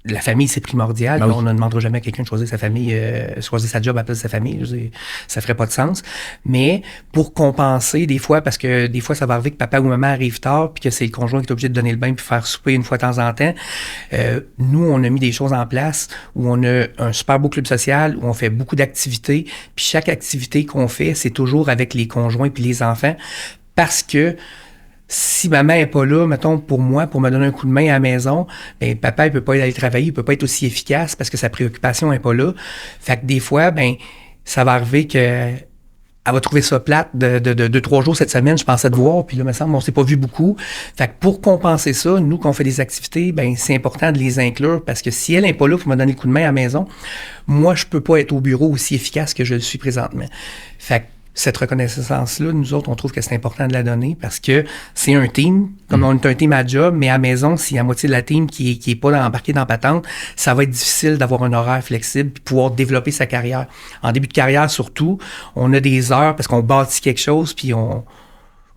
la famille, c'est primordial. Ben oui. On ne demandera jamais à quelqu'un de choisir sa famille, choisir sa job à la place de sa famille. Ça ferait pas de sens. Mais pour compenser, des fois, parce que des fois, ça va arriver que papa ou maman arrive tard puis que c'est le conjoint qui est obligé de donner le bain puis faire souper une fois de temps en temps. Nous, on a mis des choses en place où on a un super beau club social, où on fait beaucoup d'activités. Puis chaque activité qu'on fait, c'est toujours avec les conjoints puis les enfants parce que si maman n'est pas là, mettons, pour moi, pour me donner un coup de main à la maison, ben papa, il peut pas aller travailler, il peut pas être aussi efficace parce que sa préoccupation n'est pas là. Fait que des fois, ben ça va arriver que elle va trouver ça plate de 3 jours cette semaine, je pensais te voir, puis là, il me semble, on s'est pas vu beaucoup. Fait que pour compenser ça, nous, quand on fait des activités, ben c'est important de les inclure parce que si elle n'est pas là pour me donner le coup de main à la maison, moi, je peux pas être au bureau aussi efficace que je le suis présentement. Fait que cette reconnaissance-là, nous autres, on trouve que c'est important de la donner parce que c'est un team, comme on est un team à job, mais à la maison, s'il y a moitié de la team qui est pas embarquée dans la patente, ça va être difficile d'avoir un horaire flexible et pouvoir développer sa carrière. En début de carrière, surtout, on a des heures parce qu'on bâtit quelque chose puis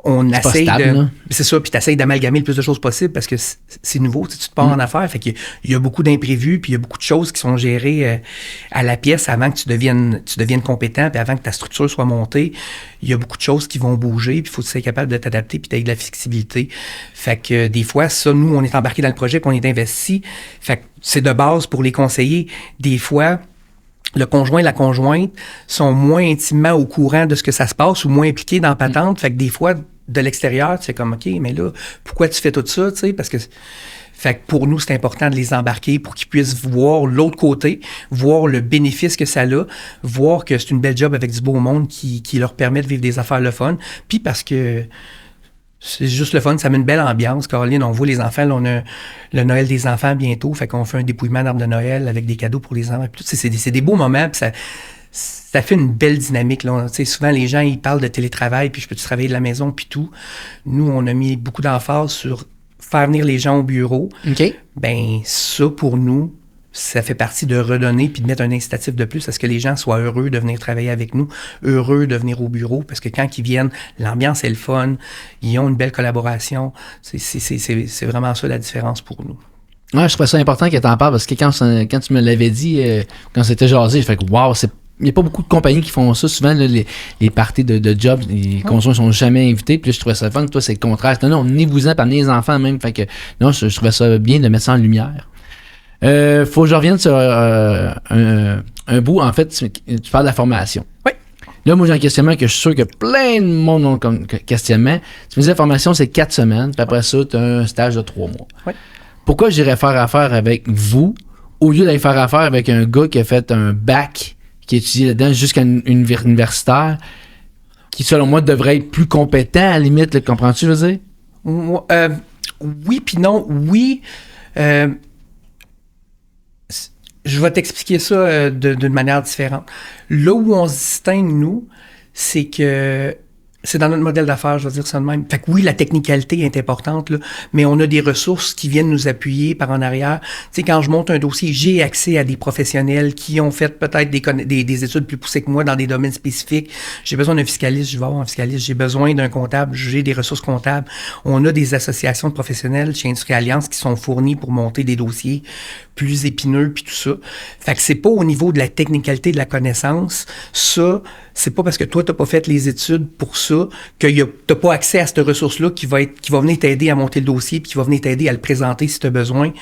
on c'est essaye pas stable, de... là. C'est ça, puis tu essayes d'amalgamer le plus de choses possible parce que c'est nouveau, tu te pars en affaires, fait qu'il y a beaucoup d'imprévus, puis il y a beaucoup de choses qui sont gérées à la pièce avant que tu deviennes compétent, puis avant que ta structure soit montée. Il y a beaucoup de choses qui vont bouger, puis il faut que tu sois capable de t'adapter, puis t'aies de la flexibilité. Fait que des fois, ça, nous, on est embarqués dans le projet, puis on est investi. Fait que c'est de base pour les conseillers. Des fois, le conjoint et la conjointe sont moins intimement au courant de ce que ça se passe ou moins impliqués dans la patente. Fait que des fois, de l'extérieur, tu fais comme, OK, mais là, pourquoi tu fais tout ça, tu sais, parce que... Fait que pour nous, c'est important de les embarquer pour qu'ils puissent voir l'autre côté, voir le bénéfice que ça a, voir que c'est une belle job avec du beau monde qui leur permet de vivre des affaires le fun. Puis parce que... C'est juste le fun, ça met une belle ambiance. Caroline, on voit les enfants, là, on a le Noël des enfants bientôt, fait qu'on fait un dépouillement d'arbre de Noël avec des cadeaux pour les enfants. Puis tout, c'est des beaux moments, puis ça fait une belle dynamique. Là. Souvent, les gens, ils parlent de télétravail, puis je peux travailler de la maison, puis tout. Nous, on a mis beaucoup d'emphase sur faire venir les gens au bureau. OK. Ben ça, pour nous, ça fait partie de redonner puis de mettre un incitatif de plus à ce que les gens soient heureux de venir travailler avec nous, heureux de venir au bureau, parce que quand ils viennent, l'ambiance est le fun, ils ont une belle collaboration. C'est vraiment ça la différence pour nous. Ouais, je trouvais ça important que tu en parles, parce que quand tu me l'avais dit, quand c'était jasé, je fais que wow, il n'y a pas beaucoup de compagnies qui font ça. Souvent, là, les parties de job, les conjoints ne sont jamais invités. Puis là, je trouvais ça fun. Toi, c'est le contraire. Non, venez-vous-en, puis amenez les enfants même. Fait que non, je trouvais ça bien de mettre ça en lumière. Faut que je revienne sur un bout. En fait, tu parles de la formation. Oui. Là, moi, j'ai un questionnement que je suis sûr que plein de monde ont comme questionnement. Tu me disais, la formation, c'est 4 semaines, puis après ça, tu as un stage de 3 mois. Oui. Pourquoi j'irais faire affaire avec vous au lieu d'aller faire affaire avec un gars qui a fait un bac, qui a étudié là-dedans jusqu'à une universitaire, qui, selon moi, devrait être plus compétent, à la limite, là, comprends-tu, je veux dire? Oui, puis non. Oui. Je vais t'expliquer ça d'une manière différente. Là où on se distingue, nous, c'est que c'est dans notre modèle d'affaires, je vais dire ça de même. Fait que oui, la technicalité est importante, là, mais on a des ressources qui viennent nous appuyer par en arrière. Tu sais, quand je monte un dossier, j'ai accès à des professionnels qui ont fait peut-être des études plus poussées que moi dans des domaines spécifiques. J'ai besoin d'un fiscaliste, je vais avoir un fiscaliste. J'ai besoin d'un comptable, j'ai des ressources comptables. On a des associations de professionnels chez Industrie Alliance qui sont fournies pour monter des dossiers plus épineux puis tout ça. Fait que c'est pas au niveau de la technicalité de la connaissance. Ça, c'est pas parce que toi, t'as pas fait les études pour ça que t'as pas accès à cette ressource-là qui va venir t'aider à monter le dossier puis qui va venir t'aider à le présenter si t'as besoin.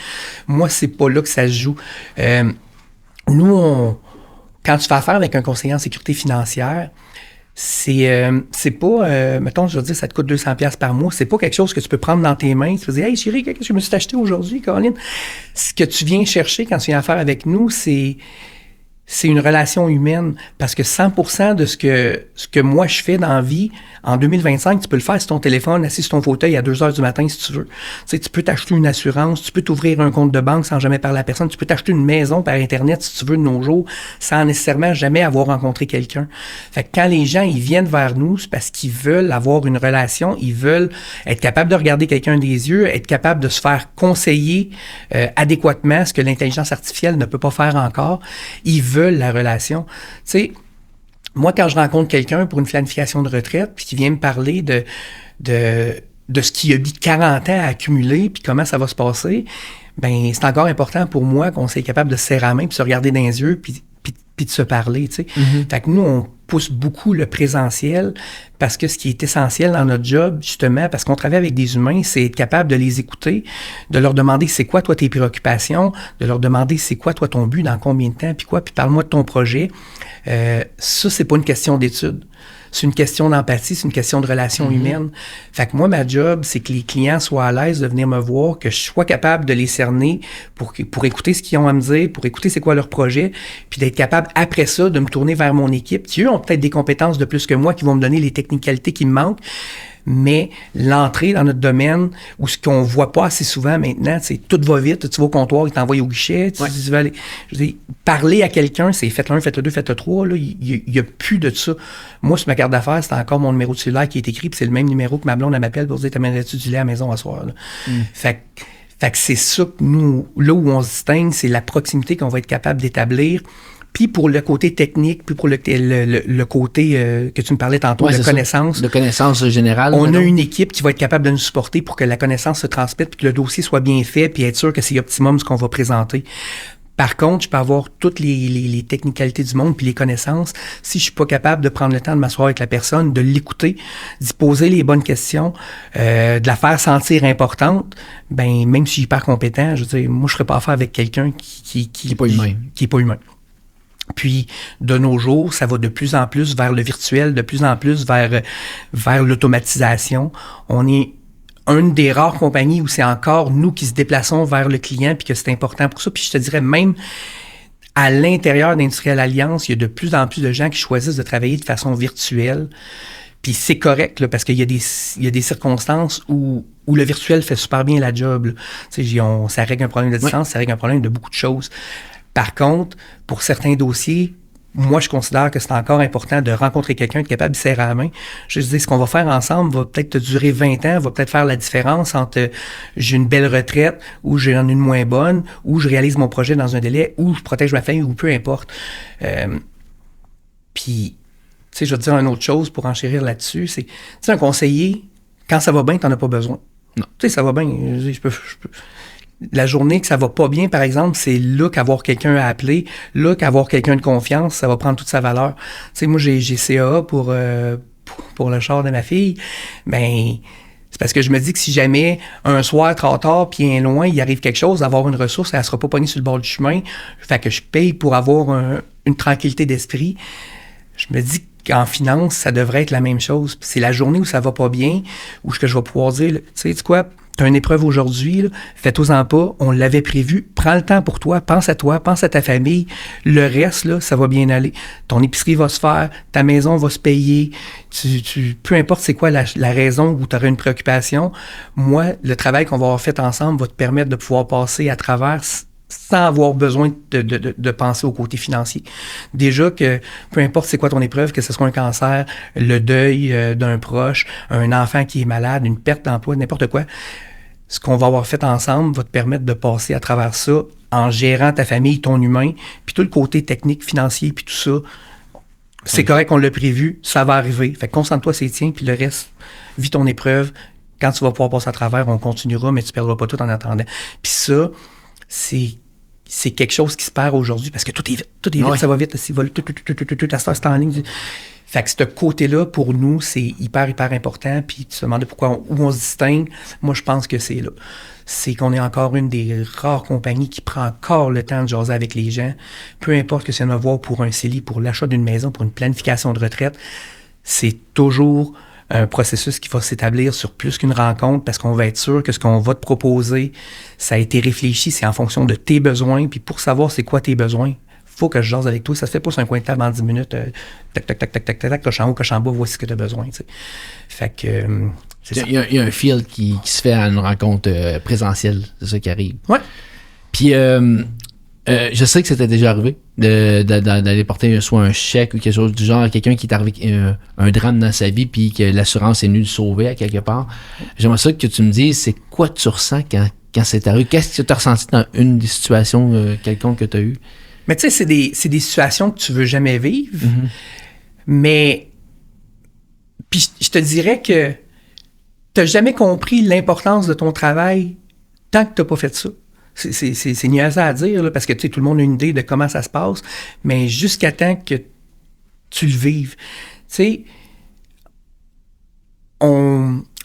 Moi, c'est pas là que ça se joue. Nous, quand tu fais affaire avec un conseiller en sécurité financière, c'est pas, mettons, je veux dire, ça te coûte 200$ par mois. C'est pas quelque chose que tu peux prendre dans tes mains. Tu peux dire, hey, chérie, qu'est-ce que je me suis acheté aujourd'hui, Caroline? Ce que tu viens chercher quand tu viens affaire avec nous, c'est une relation humaine. Parce que 100% de ce que moi je fais dans la vie, en 2025, tu peux le faire sur ton téléphone, assis sur ton fauteuil à 2h du matin si tu veux. Tu sais, tu peux t'acheter une assurance, tu peux t'ouvrir un compte de banque sans jamais parler à personne, tu peux t'acheter une maison par Internet si tu veux de nos jours, sans nécessairement jamais avoir rencontré quelqu'un. Fait que quand les gens, ils viennent vers nous, c'est parce qu'ils veulent avoir une relation, ils veulent être capables de regarder quelqu'un des yeux, être capables de se faire conseiller adéquatement, ce que l'intelligence artificielle ne peut pas faire encore. Ils veulent la relation. Tu sais, moi, quand je rencontre quelqu'un pour une planification de retraite, puis qui vient me parler de ce qu'il a mis 40 ans à accumuler, puis comment ça va se passer, ben c'est encore important pour moi qu'on soit capable de se serrer la main, puis se regarder dans les yeux, puis de se parler, tu sais. Mm-hmm. Fait que nous, on pousse beaucoup le présentiel parce que ce qui est essentiel dans notre job, justement, parce qu'on travaille avec des humains, c'est être capable de les écouter, de leur demander c'est quoi, toi, tes préoccupations, de leur demander c'est quoi, toi, ton but, dans combien de temps, puis parle-moi de ton projet. Ça, c'est pas une question d'étude. C'est une question d'empathie, c'est une question de relation humaine. Fait que moi, ma job, c'est que les clients soient à l'aise de venir me voir, que je sois capable de les cerner pour écouter ce qu'ils ont à me dire, pour écouter c'est quoi leur projet, puis d'être capable, après ça, de me tourner vers mon équipe, qui, eux, ont peut-être des compétences de plus que moi, qui vont me donner les technicalités qui me manquent, mais l'entrée dans notre domaine, où ce qu'on voit pas assez souvent maintenant, c'est tout va vite, tu vas au comptoir, ils t'envoient au guichet, tu vas aller... Je veux dire, parler à quelqu'un, c'est faites le 1, faites le 2, faites le 3, là, il y a plus de ça. Moi, sur ma carte d'affaires, c'est encore mon numéro de cellulaire qui est écrit, puis c'est le même numéro que ma blonde, elle m'appelle pour dire, t'amènerais-tu du lait à la maison à soir, là? Fait que c'est ça que nous, là où on se distingue, c'est la proximité qu'on va être capable d'établir, Puis pour le côté technique, puis pour le côté que tu me parlais tantôt, de connaissance. De connaissance générale. On a une équipe qui va être capable de nous supporter pour que la connaissance se transmette, puis que le dossier soit bien fait, puis être sûr que c'est optimum ce qu'on va présenter. Par contre, je peux avoir toutes les technicalités du monde puis les connaissances. Si je suis pas capable de prendre le temps de m'asseoir avec la personne, de l'écouter, d'y poser les bonnes questions, de la faire sentir importante, ben même si je suis hyper compétent, je veux dire, moi je serais pas affaire avec quelqu'un qui est pas humain. Qui est pas humain. Puis, de nos jours, ça va de plus en plus vers le virtuel, de plus en plus vers l'automatisation. On est une des rares compagnies où c'est encore nous qui se déplaçons vers le client puis que c'est important pour ça. Puis je te dirais même à l'intérieur d'Industrielle Alliance, il y a de plus en plus de gens qui choisissent de travailler de façon virtuelle. Puis c'est correct là, parce qu'il y a des circonstances où le virtuel fait super bien la job. Tu sais, ça règle un problème de distance, ça règle un problème de beaucoup de choses. Par contre, pour certains dossiers, moi, je considère que c'est encore important de rencontrer quelqu'un, de capable de serrer la main. Je dis, ce qu'on va faire ensemble va peut-être te durer 20 ans, va peut-être faire la différence entre j'ai une belle retraite ou j'en ai une moins bonne, ou je réalise mon projet dans un délai, ou je protège ma famille, ou peu importe. Puis, tu sais, je vais te dire une autre chose pour enchérir là-dessus, c'est, tu sais, un conseiller, quand ça va bien, t'en as pas besoin. Non. Tu sais, ça va bien, je peux. La journée que ça va pas bien, par exemple, c'est là qu'avoir quelqu'un à appeler, là qu'avoir quelqu'un de confiance, ça va prendre toute sa valeur. Tu sais, moi, j'ai CAA pour le char de ma fille, ben c'est parce que je me dis que si jamais un soir trop tard puis un loin, il arrive quelque chose, d'avoir une ressource, elle sera pas pognée sur le bord du chemin, fait que je paye pour avoir une tranquillité d'esprit. Je me dis qu'en finance, ça devrait être la même chose. Puis c'est la journée où ça va pas bien, où je vais pouvoir dire, tu sais quoi, t'as une épreuve aujourd'hui, là, fais-toi-en pas, on l'avait prévu, prends le temps pour toi, pense à ta famille, le reste, là, ça va bien aller. Ton épicerie va se faire, ta maison va se payer, peu importe c'est quoi la raison où tu auras une préoccupation, moi, le travail qu'on va avoir fait ensemble va te permettre de pouvoir passer à travers sans avoir besoin de penser au côté financier. Déjà que, peu importe c'est quoi ton épreuve, que ce soit un cancer, le deuil d'un proche, un enfant qui est malade, une perte d'emploi, n'importe quoi, ce qu'on va avoir fait ensemble va te permettre de passer à travers ça en gérant ta famille, ton humain, puis tout le côté technique, financier, puis tout ça. C'est correct, on l'a prévu, ça va arriver. Fait que concentre-toi, c'est tien, puis le reste, vis ton épreuve. Quand tu vas pouvoir passer à travers, on continuera, mais tu perdras pas tout en attendant. Puis ça, c'est quelque chose qui se perd aujourd'hui parce que tout est vite, ça va vite, tout à c'est en ligne. Fait que ce côté-là, pour nous, c'est hyper important. Puis tu te demandes où on se distingue. Moi, je pense que c'est là. C'est qu'on est encore une des rares compagnies qui prend encore le temps de jaser avec les gens. Peu importe que c'est un avoir pour un CELI, pour l'achat d'une maison, pour une planification de retraite, c'est toujours un processus qui va s'établir sur plus qu'une rencontre parce qu'on va être sûr que ce qu'on va te proposer, ça a été réfléchi, c'est en fonction de tes besoins. Puis pour savoir c'est quoi tes besoins, faut que je jase avec toi. Ça se fait pas sur un coin de table en 10 minutes. Tac, coche en haut, coche en bas, voici ce que tu as besoin. T'sais. Fait que c'est ça. Il y a un feel qui se fait à une rencontre présentielle. C'est ça qui arrive. Ouais. Puis je sais que c'était déjà arrivé d'aller porter soit un chèque ou quelque chose du genre à quelqu'un qui est arrivé un drame dans sa vie puis que l'assurance est venue le sauver à quelque part. J'aimerais ça que tu me dises c'est quoi tu ressens quand c'est arrivé. Qu'est-ce que tu as ressenti dans une des situations quelconques que tu as eues? Mais tu sais, c'est des situations que tu veux jamais vivre. Mm-hmm. Mais puis je te dirais que tu n'as jamais compris l'importance de ton travail tant que tu n'as pas fait ça. C'est niaiseux à dire, là, parce que tu sais, tout le monde a une idée de comment ça se passe, mais jusqu'à temps que tu le vives. Tu sais,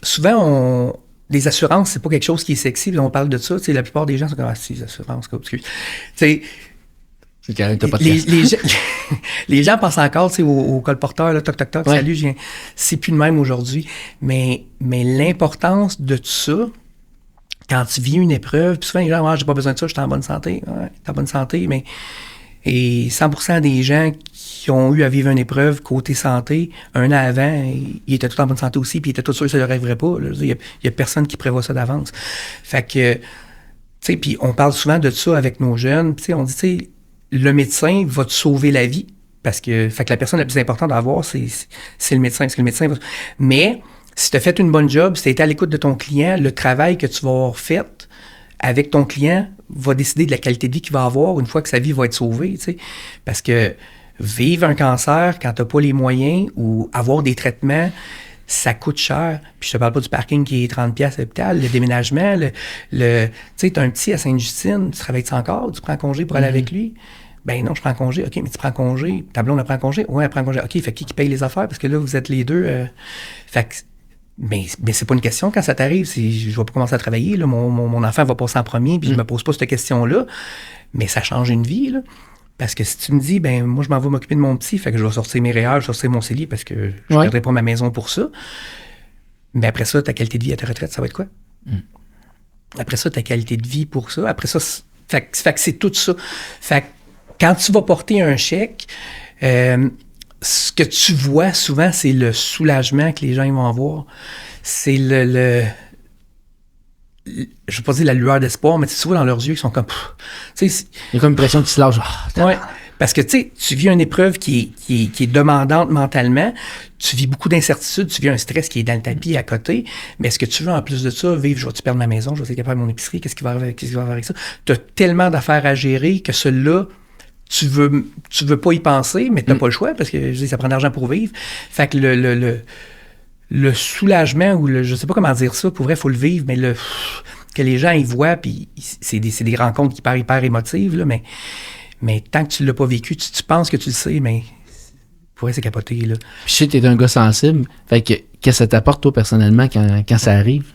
souvent, les assurances, c'est pas quelque chose qui est sexy, puis on parle de ça, tu sais, la plupart des gens sont comme « Ah, si, les assurances, excuse. » Tu sais, c'est carré, t'as pas de les gens pensent encore, tu sais, au colporteur, là, toc, ouais. Salut, c'est plus le même aujourd'hui. Mais l'importance de tout ça, quand tu vis une épreuve, puis souvent les gens, j'ai pas besoin de ça, je suis en bonne santé. Ouais, t'es en bonne santé, mais et 100% des gens qui ont eu à vivre une épreuve côté santé, un an avant, ils étaient tous en bonne santé aussi, puis ils étaient tous sûrs que ça leur arriverait pas. Il y a personne qui prévoit ça d'avance. Fait que, tu sais, puis on parle souvent de ça avec nos jeunes, tu sais, on dit, tu sais, le médecin va te sauver la vie, parce que, fait que la personne la plus importante à avoir, c'est le médecin, parce que le médecin va... Mais si tu as fait une bonne job, si tu as été à l'écoute de ton client, le travail que tu vas avoir fait avec ton client, va décider de la qualité de vie qu'il va avoir une fois que sa vie va être sauvée, tu sais. Parce que vivre un cancer quand t'as pas les moyens ou avoir des traitements, ça coûte cher. Puis je te parle pas du parking qui est 30$ à l'hôpital, le déménagement, tu sais, t'as un petit à Sainte-Justine, tu travailles-tu encore? Tu prends congé pour aller avec lui? Ben non, je prends congé. OK, mais tu prends congé. Ta blonde, elle prend congé? Oui, elle prend congé. OK, fait qui paye les affaires? Parce que là, vous êtes les deux. Fait que, mais c'est pas une question quand ça t'arrive. Je vais pas commencer à travailler. Là, mon enfant va passer en premier, puis je me pose pas cette question-là. Mais ça change une vie, là. Parce que si tu me dis, ben moi, je m'en vais m'occuper de mon petit, fait que je vais sortir mes REER, je vais sortir mon CELI parce que je ne perdrai pas ma maison pour ça. Mais après ça, ta qualité de vie à ta retraite, ça va être quoi? Après ça, ta qualité de vie pour ça. Après ça, fait que c'est tout ça. Fait que quand tu vas porter un chèque, ce que tu vois souvent, c'est le soulagement que les gens ils vont avoir. C'est je veux pas dire la lueur d'espoir, mais tu vois dans leurs yeux, ils sont comme... Il y a comme une pression qui se lâche. Ouais, parce que tu vis une épreuve qui est demandante mentalement, tu vis beaucoup d'incertitudes, tu vis un stress qui est dans le tapis à côté, mais est-ce que tu veux en plus de ça vivre, je vais-tu perdre ma maison, je vais être capable de mon épicerie, qu'est-ce qui va arriver avec ça? Tu as tellement d'affaires à gérer que celui-là, tu veux pas y penser, mais t'as pas le choix, parce que je dis, ça prend de l'argent pour vivre. Fait que le soulagement, ou je sais pas comment dire ça, pour vrai, il faut le vivre, mais que les gens y voient, puis c'est des rencontres qui paraissent hyper émotives, là, mais tant que tu l'as pas vécu, tu penses que tu le sais, mais pour vrai, c'est capoté, là. Puis je sais que t'es un gars sensible, fait que qu'est-ce que ça t'apporte, toi, personnellement, quand ça arrive?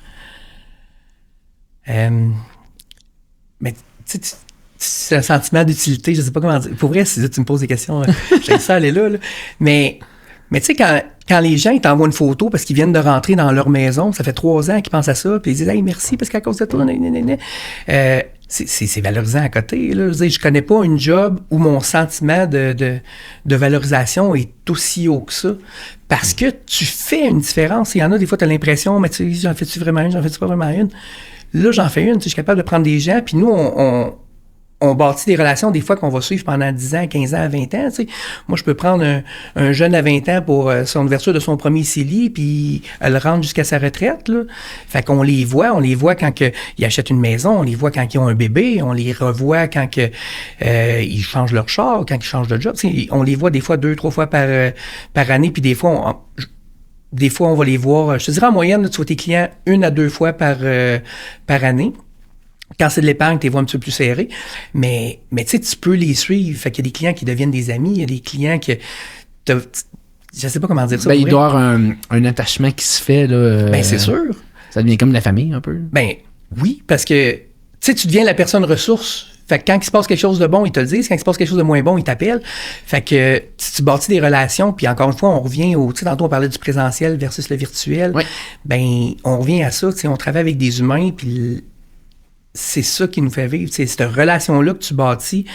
Mais, tu sais, c'est un sentiment d'utilité, je sais pas comment dire. Pour vrai, si tu me poses des questions, j'aime ça aller là. Mais tu sais, quand les gens ils t'envoient une photo parce qu'ils viennent de rentrer dans leur maison, ça fait 3 ans qu'ils pensent à ça, puis ils disent « Hey, merci, parce qu'à cause de toi, c'est valorisant à côté. Là. Je connais pas une job où mon sentiment de valorisation est aussi haut que ça. Parce que tu fais une différence. Il y en a, des fois, tu as l'impression, mais tu sais, j'en fais-tu vraiment une, j'en fais-tu pas vraiment une? Là, j'en fais une, je suis capable de prendre des gens, puis nous, on bâtit des relations des fois qu'on va suivre pendant 10 ans, 15 ans, 20 ans. Tu sais. Moi, je peux prendre un jeune à 20 ans pour son ouverture de son premier CELI, puis le rendre jusqu'à sa retraite. Là. Fait qu'on les voit quand ils achètent une maison, on les voit quand ils ont un bébé, on les revoit quand ils changent leur char, quand ils changent de job. Tu sais, on les voit des fois 2-3 fois par année, puis des fois, on va les voir, je te dirais en moyenne, là, tu vois tes clients 1 à 2 fois par année. Quand c'est de l'épargne, tu les vois un petit peu plus serrés. Mais tu sais, tu peux les suivre. Fait qu'il y a des clients qui deviennent des amis. Il y a des clients que... Je sais pas comment dire ça. Ben, il doit y avoir un attachement qui se fait. Là, ben, c'est sûr. Ça devient comme la famille, un peu. Ben, oui, parce que, tu sais, tu deviens la personne ressource. Fait que quand il se passe quelque chose de bon, ils te le disent. Quand il se passe quelque chose de moins bon, ils t'appellent. Fait que si tu bâtis des relations, puis encore une fois, on revient au... Tu sais, tantôt, on parlait du présentiel versus le virtuel. Oui. Ben, on revient à ça. Tu sais, on travaille avec des humains, puis... C'est ça qui nous fait vivre. T'sais, cette relation-là que tu bâtis,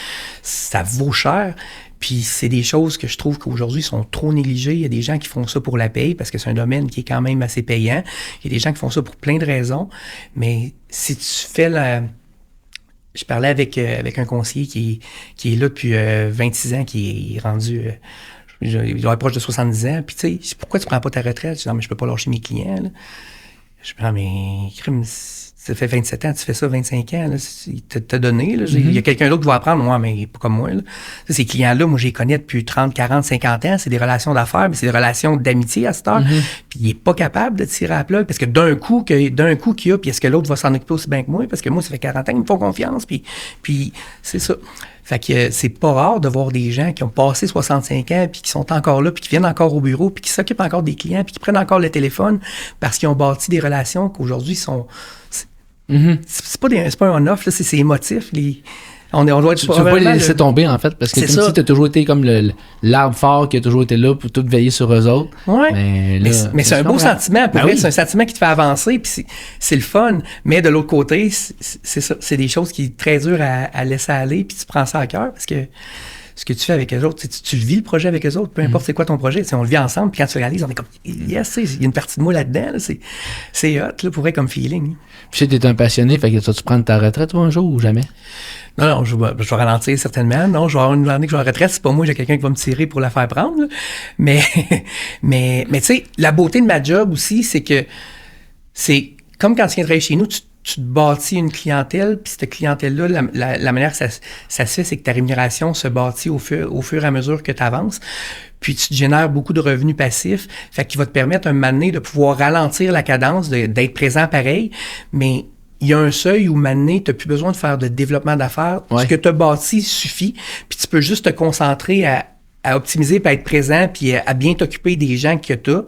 ça vaut cher. Puis c'est des choses que je trouve qu'aujourd'hui sont trop négligées. Il y a des gens qui font ça pour la paye parce que c'est un domaine qui est quand même assez payant. Il y a des gens qui font ça pour plein de raisons. Mais si tu fais Je parlais avec un conseiller qui est là depuis 26 ans, qui est rendu... il doit être proche de 70 ans. Puis tu sais, pourquoi tu prends pas ta retraite? Je dis, non, mais je peux pas lâcher mes clients. Là. Je dis, non, mais... Ça fait 27 ans, tu fais ça 25 ans, là, il t'a donné. Là, il y a quelqu'un d'autre qui va apprendre, moi, mais pas comme moi. Là. Ces clients-là, moi, je les connais depuis 30, 40, 50 ans. C'est des relations d'affaires, mais c'est des relations d'amitié à cette heure. Puis il est pas capable de tirer à la plug parce que d'un coup qu'il y a, puis est-ce que l'autre va s'en occuper aussi bien que moi? Parce que moi, ça fait 40 ans qu'ils me font confiance. Puis c'est ça. Fait que c'est pas rare de voir des gens qui ont passé 65 ans, puis qui sont encore là, puis qui viennent encore au bureau, puis qui s'occupent encore des clients, puis qui prennent encore le téléphone parce qu'ils ont bâti des relations qu'aujourd'hui sont... C'est pas un on-off, là, c'est émotif. On doit être tu ne veux pas les laisser tomber, en fait, parce que comme si tu as toujours été comme l'arbre fort qui a toujours été là pour tout veiller sur eux autres. Oui, mais c'est un beau sentiment. Pour vrai, c'est un sentiment qui te fait avancer, puis c'est le fun. Mais de l'autre côté, c'est ça. C'est des choses qui sont très dures à laisser aller, puis tu prends ça à cœur, parce que ce que tu fais avec eux autres, tu vis le projet avec eux autres, peu importe c'est quoi ton projet, on le vit ensemble, puis quand tu réalises, on est comme, yes, il y a une partie de moi là-dedans, là, c'est hot, là, pour vrai, comme feeling. Puis tu es un passionné, fait que tu prends ta retraite toi, un jour ou jamais? Non, je vais ralentir certainement. Non, je vais avoir une journée que je vais en retraite, c'est pas moi, j'ai quelqu'un qui va me tirer pour la faire prendre. Là. Mais tu sais, la beauté de ma job aussi, c'est que c'est comme quand tu viens travailler chez nous, tu te bâtis une clientèle, puis cette clientèle-là, la manière que ça se fait, c'est que ta rémunération se bâtit au fur et à mesure que tu avances. Puis tu te génères beaucoup de revenus passifs, fait qu'il va te permettre un moment donné de pouvoir ralentir la cadence, d'être présent pareil, mais il y a un seuil où maintenant, tu n'as plus besoin de faire de développement d'affaires. Ouais. Ce que tu as bâti suffit, puis tu peux juste te concentrer à optimiser, puis à être présent, puis à bien t'occuper des gens que tu as,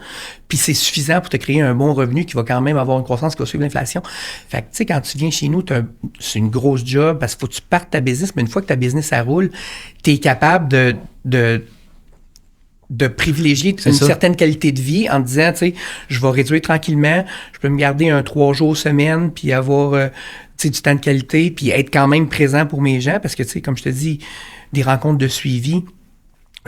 puis c'est suffisant pour te créer un bon revenu qui va quand même avoir une croissance qui va suivre l'inflation. Fait que, tu sais, quand tu viens chez nous, c'est une grosse job, parce qu'il faut que tu partes ta business, mais une fois que ta business, ça roule, tu es capable de privilégier une certaine qualité de vie en te disant, tu sais, je vais réduire tranquillement, je peux me garder 3 jours semaine, puis avoir du temps de qualité, puis être quand même présent pour mes gens, parce que, tu sais, comme je te dis, des rencontres de suivi,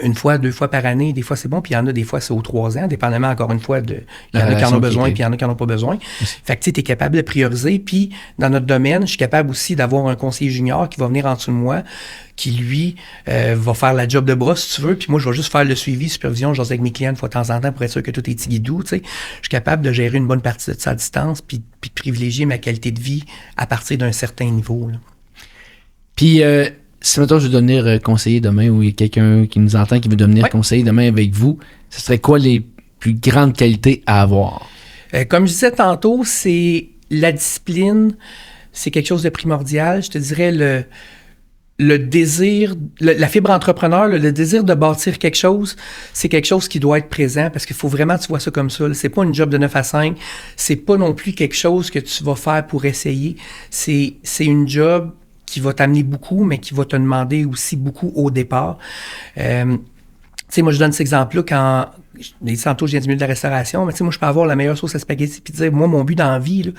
1 fois, 2 fois par année, des fois c'est bon, puis il y en a des fois c'est aux 3 ans, dépendamment encore une fois il y en a qui en ont besoin, puis il y en a qui en ont pas besoin. Fait que tu es capable de prioriser, puis dans notre domaine, je suis capable aussi d'avoir un conseiller junior qui va venir en dessous de moi, qui lui va faire la job de bras si tu veux, puis moi je vais juste faire le suivi, supervision, j'ose avec mes clients une fois de temps en temps pour être sûr que tout est tiguidou, tu sais. Je suis capable de gérer une bonne partie de ça à distance, puis de privilégier ma qualité de vie à partir d'un certain niveau, là. Puis si maintenant je veux devenir conseiller demain, ou il y a quelqu'un qui nous entend qui veut devenir conseiller demain avec vous, ce serait quoi les plus grandes qualités à avoir? Comme je disais tantôt, c'est la discipline, c'est quelque chose de primordial. Je te dirais le désir, la fibre entrepreneur, le désir de bâtir quelque chose, c'est quelque chose qui doit être présent, parce qu'il faut vraiment que tu vois ça comme ça. C'est pas une job de 9 à 5, c'est pas non plus quelque chose que tu vas faire pour essayer. C'est une job qui va t'amener beaucoup, mais qui va te demander aussi beaucoup au départ. Tu sais, moi, je donne cet exemple-là quand... Tantôt, je viens du milieu de la restauration, mais tu sais, moi, je peux avoir la meilleure sauce à spaghetti, puis dire, moi, mon but dans la vie, là,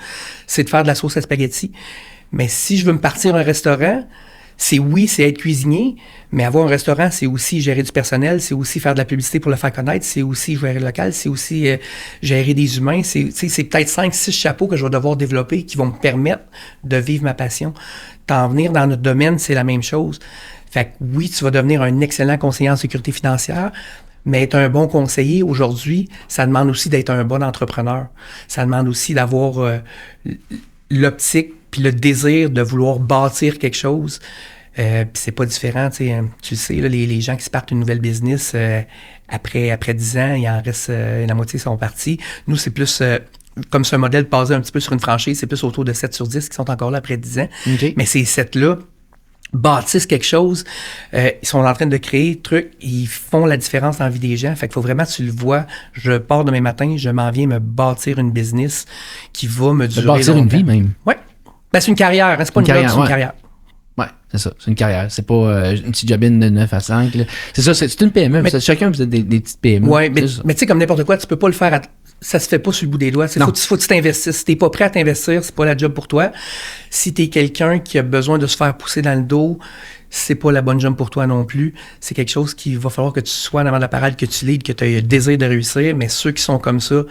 c'est de faire de la sauce à spaghetti. Mais si je veux me partir un restaurant, c'est être cuisinier, mais avoir un restaurant, c'est aussi gérer du personnel, c'est aussi faire de la publicité pour le faire connaître, c'est aussi gérer le local, c'est aussi gérer des humains. C'est peut-être 5-6 chapeaux que je vais devoir développer qui vont me permettre de vivre ma passion. T'en venir dans notre domaine, c'est la même chose. Fait que oui, tu vas devenir un excellent conseiller en sécurité financière, mais être un bon conseiller aujourd'hui, ça demande aussi d'être un bon entrepreneur. Ça demande aussi d'avoir l'optique puis le désir de vouloir bâtir quelque chose. Puis c'est pas différent, tu le sais, là, les gens qui se partent une nouvelle business, après 10 ans, il en reste, la moitié sont partis. Nous, c'est plus... comme c'est un modèle basé un petit peu sur une franchise, c'est plus autour de 7 sur 10 qui sont encore là après 10 ans. Okay. Mais ces 7-là bâtissent quelque chose, ils sont en train de créer des trucs, ils font la différence dans la vie des gens. Fait qu'il faut vraiment que tu le vois. Je pars demain matin, je m'en viens me bâtir une business qui va me durer bâtir longtemps. Une vie même. Oui. Ben, c'est une carrière, hein? C'est pas une job, c'est une carrière. Oui, c'est ça, c'est une carrière. C'est pas une petite jobine de 9 à 5. Là. C'est ça, c'est une PME. Mais, chacun, vous êtes des petites PME. Oui, mais tu sais, comme n'importe quoi, tu peux pas le faire ça se fait pas sur le bout des doigts. Faut que tu t'investisses. Si t'es pas prêt à t'investir, c'est pas la job pour toi. Si t'es quelqu'un qui a besoin de se faire pousser dans le dos, c'est pas la bonne job pour toi non plus. C'est quelque chose qu'il va falloir que tu sois en avant de la parade, que tu leads, que tu aies le désir de réussir. Mais ceux qui sont comme ça,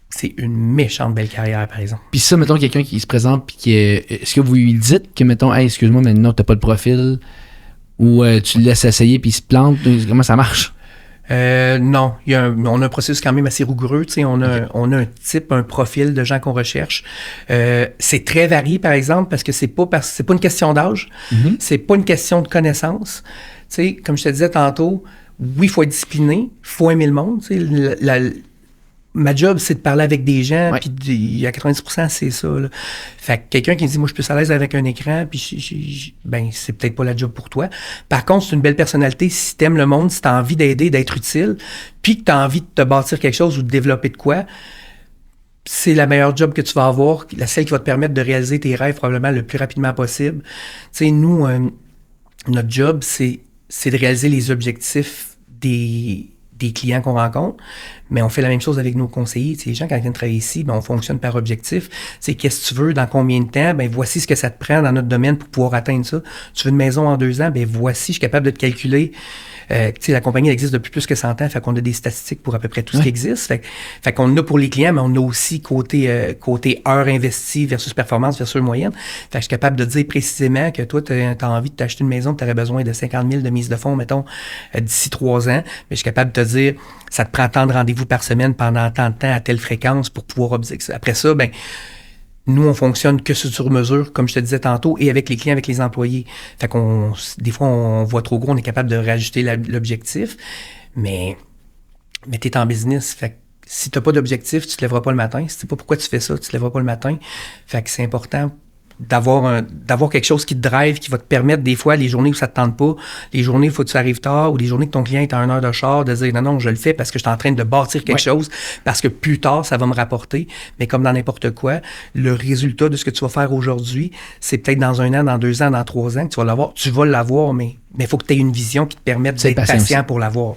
c'est une méchante belle carrière, par exemple. Puis ça, mettons, quelqu'un qui se présente, puis est-ce que vous lui dites que, mettons, hey, excuse-moi, mais non, t'as pas de profil, ou tu le laisses essayer, puis il se plante, comment ça marche? Non, on a un processus quand même assez rigoureux. Tu sais, on a un profil de gens qu'on recherche. C'est très varié, par exemple, parce que c'est pas une question d'âge, c'est pas une question de connaissance. Tu sais, comme je te disais tantôt, oui, il faut être discipliné, il faut aimer le monde. Tu sais, ma job, c'est de parler avec des gens, puis il y a 90%, c'est ça. Là. Fait que quelqu'un qui me dit, moi, je suis plus à l'aise avec un écran, puis ben, c'est peut-être pas la job pour toi. Par contre, c'est une belle personnalité. Si t'aimes le monde, si t'as envie d'aider, d'être utile, puis que t'as envie de te bâtir quelque chose ou de développer de quoi, c'est la meilleure job que tu vas avoir, celle qui va te permettre de réaliser tes rêves probablement le plus rapidement possible. Tu sais, nous, notre job, c'est de réaliser les objectifs des clients qu'on rencontre, mais on fait la même chose avec nos conseillers. T'sais, les gens, quand ils viennent travailler ici, ben, on fonctionne par objectif. T'sais, qu'est-ce que tu veux, dans combien de temps? Ben, voici ce que ça te prend dans notre domaine pour pouvoir atteindre ça. Tu veux une maison en 2 ans? Ben, voici, je suis capable de te calculer. La compagnie existe depuis plus que 100 ans, fait qu'on a des statistiques pour à peu près tout ce qui existe. Fait qu'on a pour les clients, mais on a aussi côté heures investies versus performance versus moyenne. Fait que je suis capable de dire précisément que toi, tu as envie de t'acheter une maison, tu aurais besoin de 50 000 de mise de fonds, mettons, d'ici 3 ans. Mais je suis capable de te dire, ça te prend tant de rendez-vous par semaine pendant tant de temps à telle fréquence pour pouvoir... Après ça, ben Nous, on fonctionne que sur mesure, comme je te disais tantôt, et avec les clients, avec les employés. Fait des fois, on voit trop gros, on est capable de réajuster l'objectif, mais t'es en business. Fait que si t'as pas d'objectif, tu te lèveras pas le matin. Si tu sais pas pourquoi tu fais ça, tu te lèveras pas le matin. Fait que c'est important d'avoir quelque chose qui te drive, qui va te permettre des fois, les journées où ça te tente pas, les journées où il faut que tu arrives tard, ou les journées que ton client est à 1 heure de char, de dire non, je le fais parce que je suis en train de bâtir quelque chose, parce que plus tard, ça va me rapporter. Mais comme dans n'importe quoi, le résultat de ce que tu vas faire aujourd'hui, c'est peut-être dans 1 an, dans 2 ans, dans 3 ans que tu vas l'avoir. Tu vas l'avoir, mais il faut que tu aies une vision qui te permette d'être patient pour l'avoir.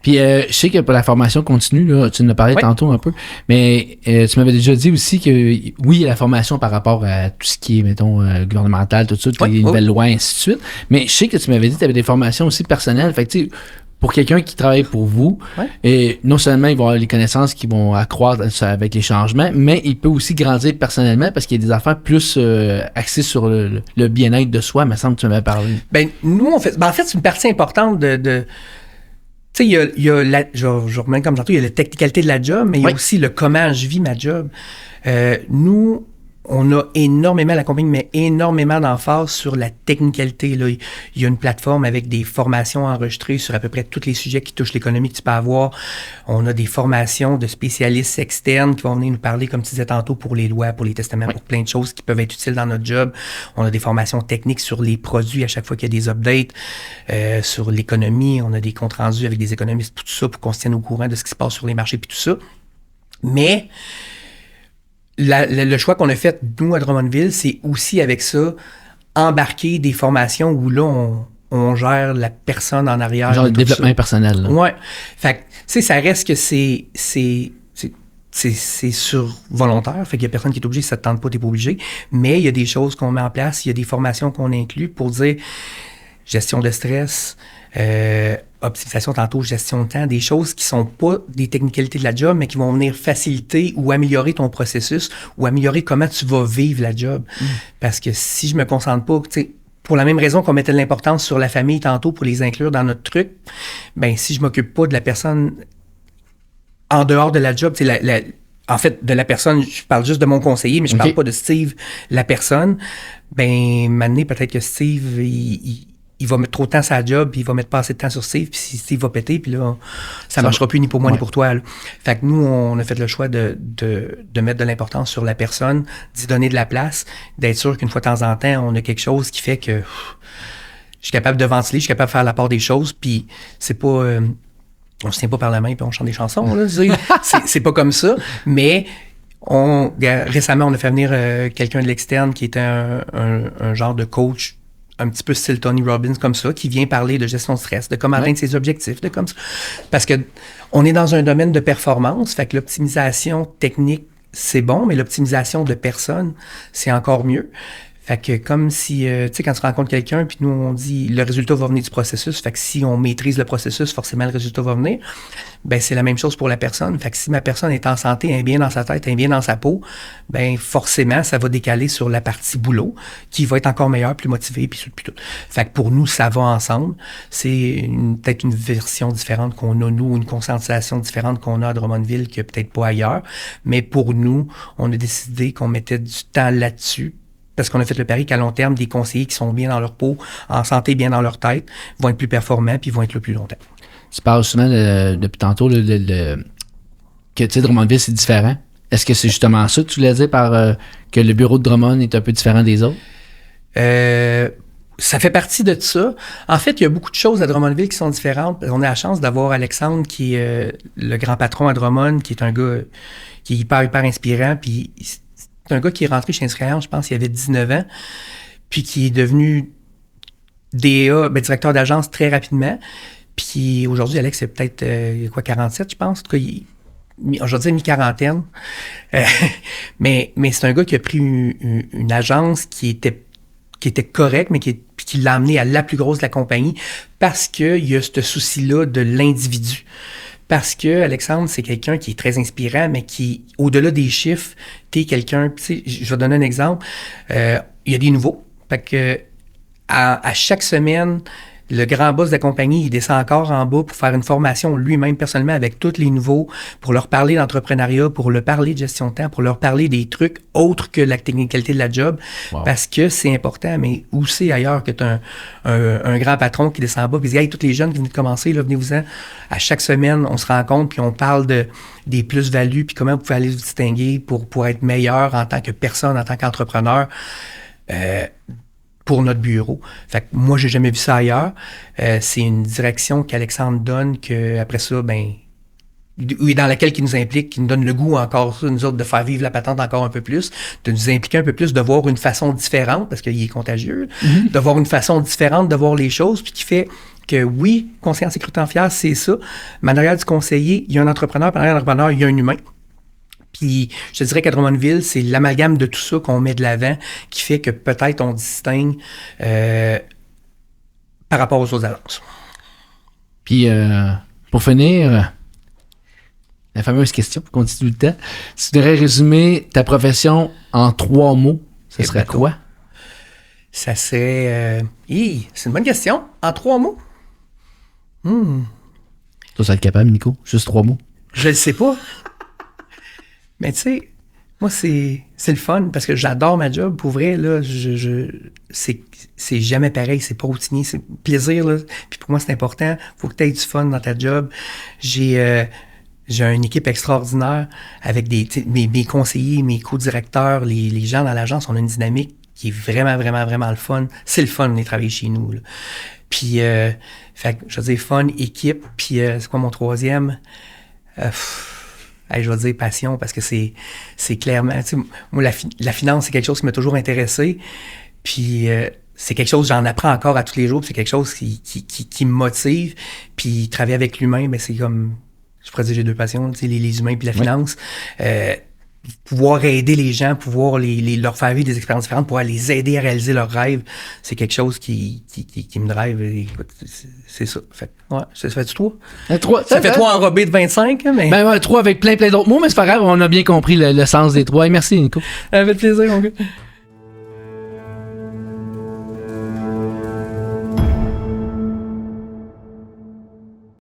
Puis, je sais que pour la formation continue, là, tu en as parlé tantôt un peu, mais tu m'avais déjà dit aussi que, oui, la formation par rapport à tout ce qui est, mettons, gouvernemental, tout ça, les nouvelles lois, ainsi de suite, mais je sais que tu m'avais dit que tu avais des formations aussi personnelles. Fait que, tu sais, pour quelqu'un qui travaille pour vous, et non seulement il va avoir les connaissances qui vont accroître avec les changements, mais il peut aussi grandir personnellement parce qu'il y a des affaires plus axées sur le bien-être de soi, me semble que tu m'avais parlé. Ben, nous, en fait, c'est une partie importante de tu sais, il y a je remets comme tantôt, il y a la technicalité de la job, mais il y a aussi le comment je vis ma job. Nous, on a énormément, la compagnie met énormément d'emphase sur la technicalité. Là. Il y a une plateforme avec des formations enregistrées sur à peu près tous les sujets qui touchent l'économie que tu peux avoir. On a des formations de spécialistes externes qui vont venir nous parler, comme tu disais tantôt, pour les lois, pour les testaments, pour plein de choses qui peuvent être utiles dans notre job. On a des formations techniques sur les produits à chaque fois qu'il y a des updates. Sur l'économie, on a des comptes rendus avec des économistes, tout ça, pour qu'on se tienne au courant de ce qui se passe sur les marchés puis tout ça. Mais le choix qu'on a fait, nous, à Drummondville, c'est aussi avec ça, embarquer des formations où là, on gère la personne en arrière. Genre le développement personnel. Là. Ouais. Fait que, tu sais, ça reste que c'est sur volontaire. Fait qu'il y a personne qui est obligé, si ça te tente pas, t'es pas obligé. Mais il y a des choses qu'on met en place, il y a des formations qu'on inclut pour dire gestion de stress, optimisation tantôt, gestion de temps, des choses qui sont pas des technicalités de la job, mais qui vont venir faciliter ou améliorer ton processus ou améliorer comment tu vas vivre la job. Parce que si je me concentre pas, tu sais, pour la même raison qu'on mettait de l'importance sur la famille tantôt pour les inclure dans notre truc, ben si je m'occupe pas de la personne en dehors de la job, tu sais, en fait, de la personne, je parle juste de mon conseiller, mais je parle pas de Steve, la personne, ben maintenant, peut-être que Steve, il va mettre trop de temps sur la job, puis il va mettre pas assez de temps sur Steve, puis Steve va péter, puis là, ça marchera plus ni pour moi ni pour toi. Là. Fait que nous, on a fait le choix de mettre de l'importance sur la personne, d'y donner de la place, d'être sûr qu'une fois de temps en temps, on a quelque chose qui fait que je suis capable de ventiler, je suis capable de faire la part des choses, puis c'est pas... on se tient pas par la main puis on chante des chansons, là. C'est pas comme ça, mais... récemment, on a fait venir quelqu'un de l'externe qui était un genre de coach un petit peu style Tony Robbins comme ça, qui vient parler de gestion de stress, de comment atteindre ses objectifs, de comme ça. Parce que on est dans un domaine de performance, fait que l'optimisation technique, c'est bon, mais l'optimisation de personnes, c'est encore mieux. Fait que comme si, tu sais, quand tu rencontres quelqu'un, puis nous, on dit, le résultat va venir du processus, fait que si on maîtrise le processus, forcément, le résultat va venir. Ben c'est la même chose pour la personne. Fait que si ma personne est en santé, elle est bien dans sa tête, elle est bien dans sa peau, ben forcément, ça va décaler sur la partie boulot, qui va être encore meilleure, plus motivée, puis tout. Fait que pour nous, ça va ensemble. C'est peut-être une version différente qu'on a, nous, une conscientisation différente qu'on a à Drummondville, que peut-être pas ailleurs. Mais pour nous, on a décidé qu'on mettait du temps là-dessus, parce qu'on a fait le pari qu'à long terme, des conseillers qui sont bien dans leur peau, en santé, bien dans leur tête, vont être plus performants puis vont être là plus longtemps. Tu parles souvent depuis tantôt que tu sais, Drummondville, c'est différent. Est-ce que c'est justement ça que tu voulais dire par que le bureau de Drummond est un peu différent des autres? Ça fait partie de ça. En fait, il y a beaucoup de choses à Drummondville qui sont différentes. On a la chance d'avoir Alexandre, qui est le grand patron à Drummond, qui est un gars qui est hyper inspirant, puis c'est un gars qui est rentré chez Inscription, je pense, il avait 19 ans, puis qui est devenu DA, directeur d'agence très rapidement. Puis aujourd'hui, Alex, c'est peut-être 47, je pense. En tout cas, je vais dire mi-quarantaine. Mais c'est un gars qui a pris une agence qui était correcte, mais qui l'a amené à la plus grosse de la compagnie parce qu'il y a ce souci-là de l'individu. Parce que Alexandre, c'est quelqu'un qui est très inspirant, mais qui, au-delà des chiffres, t'es quelqu'un, tu sais, je vais donner un exemple. Il y a des nouveaux. Fait que à chaque semaine, Le grand boss de la compagnie, il descend encore en bas pour faire une formation lui-même personnellement avec tous les nouveaux, pour leur parler d'entrepreneuriat, pour leur parler de gestion de temps, pour leur parler des trucs autres que la technicalité de la job, parce que c'est important, mais où c'est ailleurs que tu as un grand patron qui descend en bas et dit « Hey, tous les jeunes qui viennent de commencer, là, venez-vous-en. » À chaque semaine, on se rencontre puis on parle des plus-values puis comment vous pouvez aller vous distinguer pour être meilleur en tant que personne, en tant qu'entrepreneur. Pour notre bureau. Fait que moi, j'ai jamais vu ça ailleurs. C'est une direction qu'Alexandre donne, que après ça, dans laquelle il nous implique, qui nous donne le goût encore, nous autres, de faire vivre la patente encore un peu plus, de nous impliquer un peu plus, de voir une façon différente, parce qu'il est contagieux, de voir une façon différente de voir les choses, puis qui fait que oui, conseiller en sécurité en fière, c'est ça. Mais en arrière du conseiller, il y a un entrepreneur, puis en arrière de l'entrepreneur, il y a un humain. Puis, je te dirais qu'à Drummondville, c'est l'amalgame de tout ça qu'on met de l'avant qui fait que peut-être on distingue par rapport aux autres agences. Puis, pour finir, la fameuse question qu'on dit tout le temps, si tu devrais résumer ta profession en 3 mots, ce serait quoi? Ça serait... c'est une bonne question. En 3 mots? Toi, ça va être capable, Nico? Juste 3 mots? Je le sais pas. Mais tu sais, moi, c'est le fun parce que j'adore ma job. Pour vrai, là, c'est jamais pareil. C'est pas routinier. C'est plaisir, là. Puis pour moi, c'est important. Faut que tu aies du fun dans ta job. J'ai une équipe extraordinaire avec mes conseillers, mes co-directeurs, les gens dans l'agence. On a une dynamique qui est vraiment, vraiment, vraiment le fun. C'est le fun de venir travailler chez nous, là. Puis, fait que, je veux dire, fun, équipe. Puis, c'est quoi mon 3e? Je vais dire passion parce que c'est clairement... Tu sais, moi, la finance, c'est quelque chose qui m'a toujours intéressé. Puis c'est quelque chose, j'en apprends encore à tous les jours. Puis c'est quelque chose qui me motive. Puis travailler avec l'humain, c'est comme... Je pourrais dire j'ai 2 passions, tu sais, les humains puis la finance. Pouvoir aider les gens, pouvoir leur faire vivre des expériences différentes, pouvoir les aider à réaliser leurs rêves, c'est quelque chose qui me drive. Écoute, c'est ça. Fait, ouais, ça fait 3. Ça fait 3 enrobés de 25, mais... 3 avec plein d'autres mots, mais c'est pas grave, on a bien compris le sens des 3. Et merci, Nico. Ça fait plaisir, mon gars.